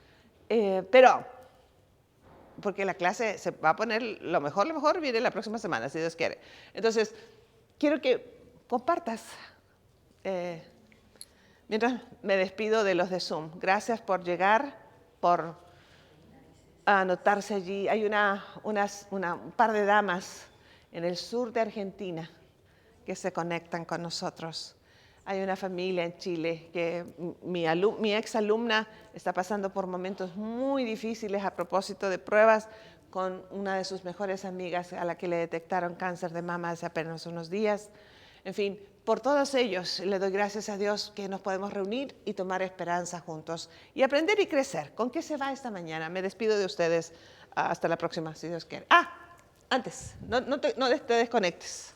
Speaker 1: Pero, porque la clase se va a poner lo mejor viene la próxima semana, si Dios quiere. Entonces, quiero que compartas. Mientras me despido de los de Zoom. Gracias por llegar, por anotarse allí. Hay un par de damas en el sur de Argentina que se conectan con nosotros. Hay una familia en Chile que mi ex alumna está pasando por momentos muy difíciles a propósito de pruebas con una de sus mejores amigas a la que le detectaron cáncer de mama hace apenas unos días. En fin, por todos ellos le doy gracias a Dios que nos podemos reunir y tomar esperanza juntos y aprender y crecer. ¿Con qué se va esta mañana? Me despido de ustedes hasta la próxima, si Dios quiere. Antes, no te desconectes.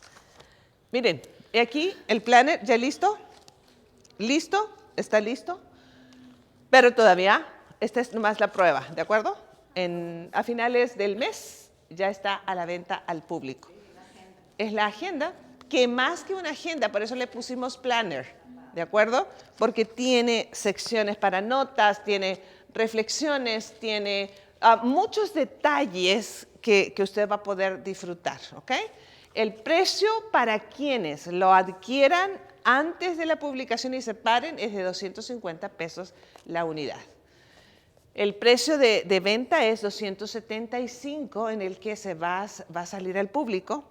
Speaker 1: Miren, he aquí el planner, ¿ya listo? ¿Listo? ¿Está listo? Pero todavía, esta es nomás la prueba, ¿de acuerdo? A finales del mes ya está a la venta al público. Es la agenda, que más que una agenda, por eso le pusimos planner, ¿de acuerdo? Porque tiene secciones para notas, tiene reflexiones, tiene muchos detalles que usted va a poder disfrutar, ¿ok? El precio para quienes lo adquieran antes de la publicación y se paren es de 250 pesos la unidad. El precio de venta es 275 en el que se va a salir al público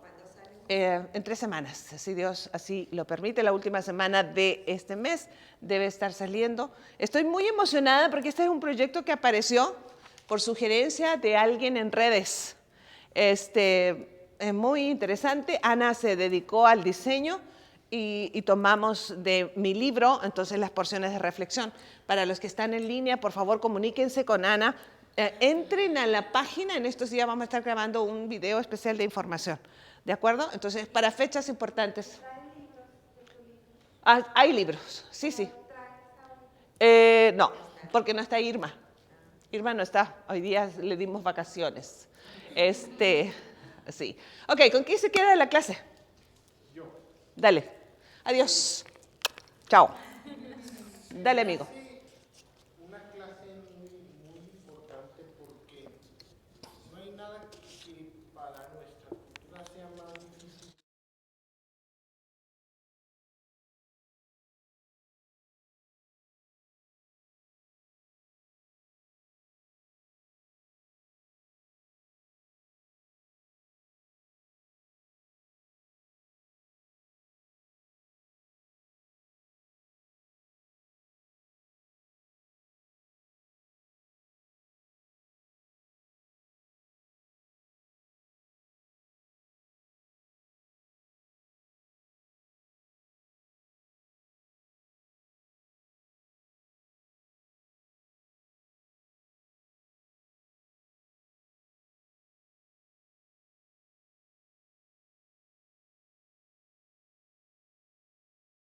Speaker 1: en 3 semanas, si Dios así lo permite. La última semana de este mes debe estar saliendo. Estoy muy emocionada porque este es un proyecto que apareció por sugerencia de alguien en redes. Es muy interesante. Ana se dedicó al diseño y tomamos de mi libro, entonces, las porciones de reflexión. Para los que están en línea, por favor, comuníquense con Ana. Entren a la página, en estos días vamos a estar grabando un video especial de información. ¿De acuerdo? Entonces, para fechas importantes. Hay libros, sí. No, porque no está Irma. Irma no está, hoy día le dimos vacaciones. Sí. Ok, ¿con quién se queda de la clase? Yo. Dale. Adiós. Chao. Dale, amigo.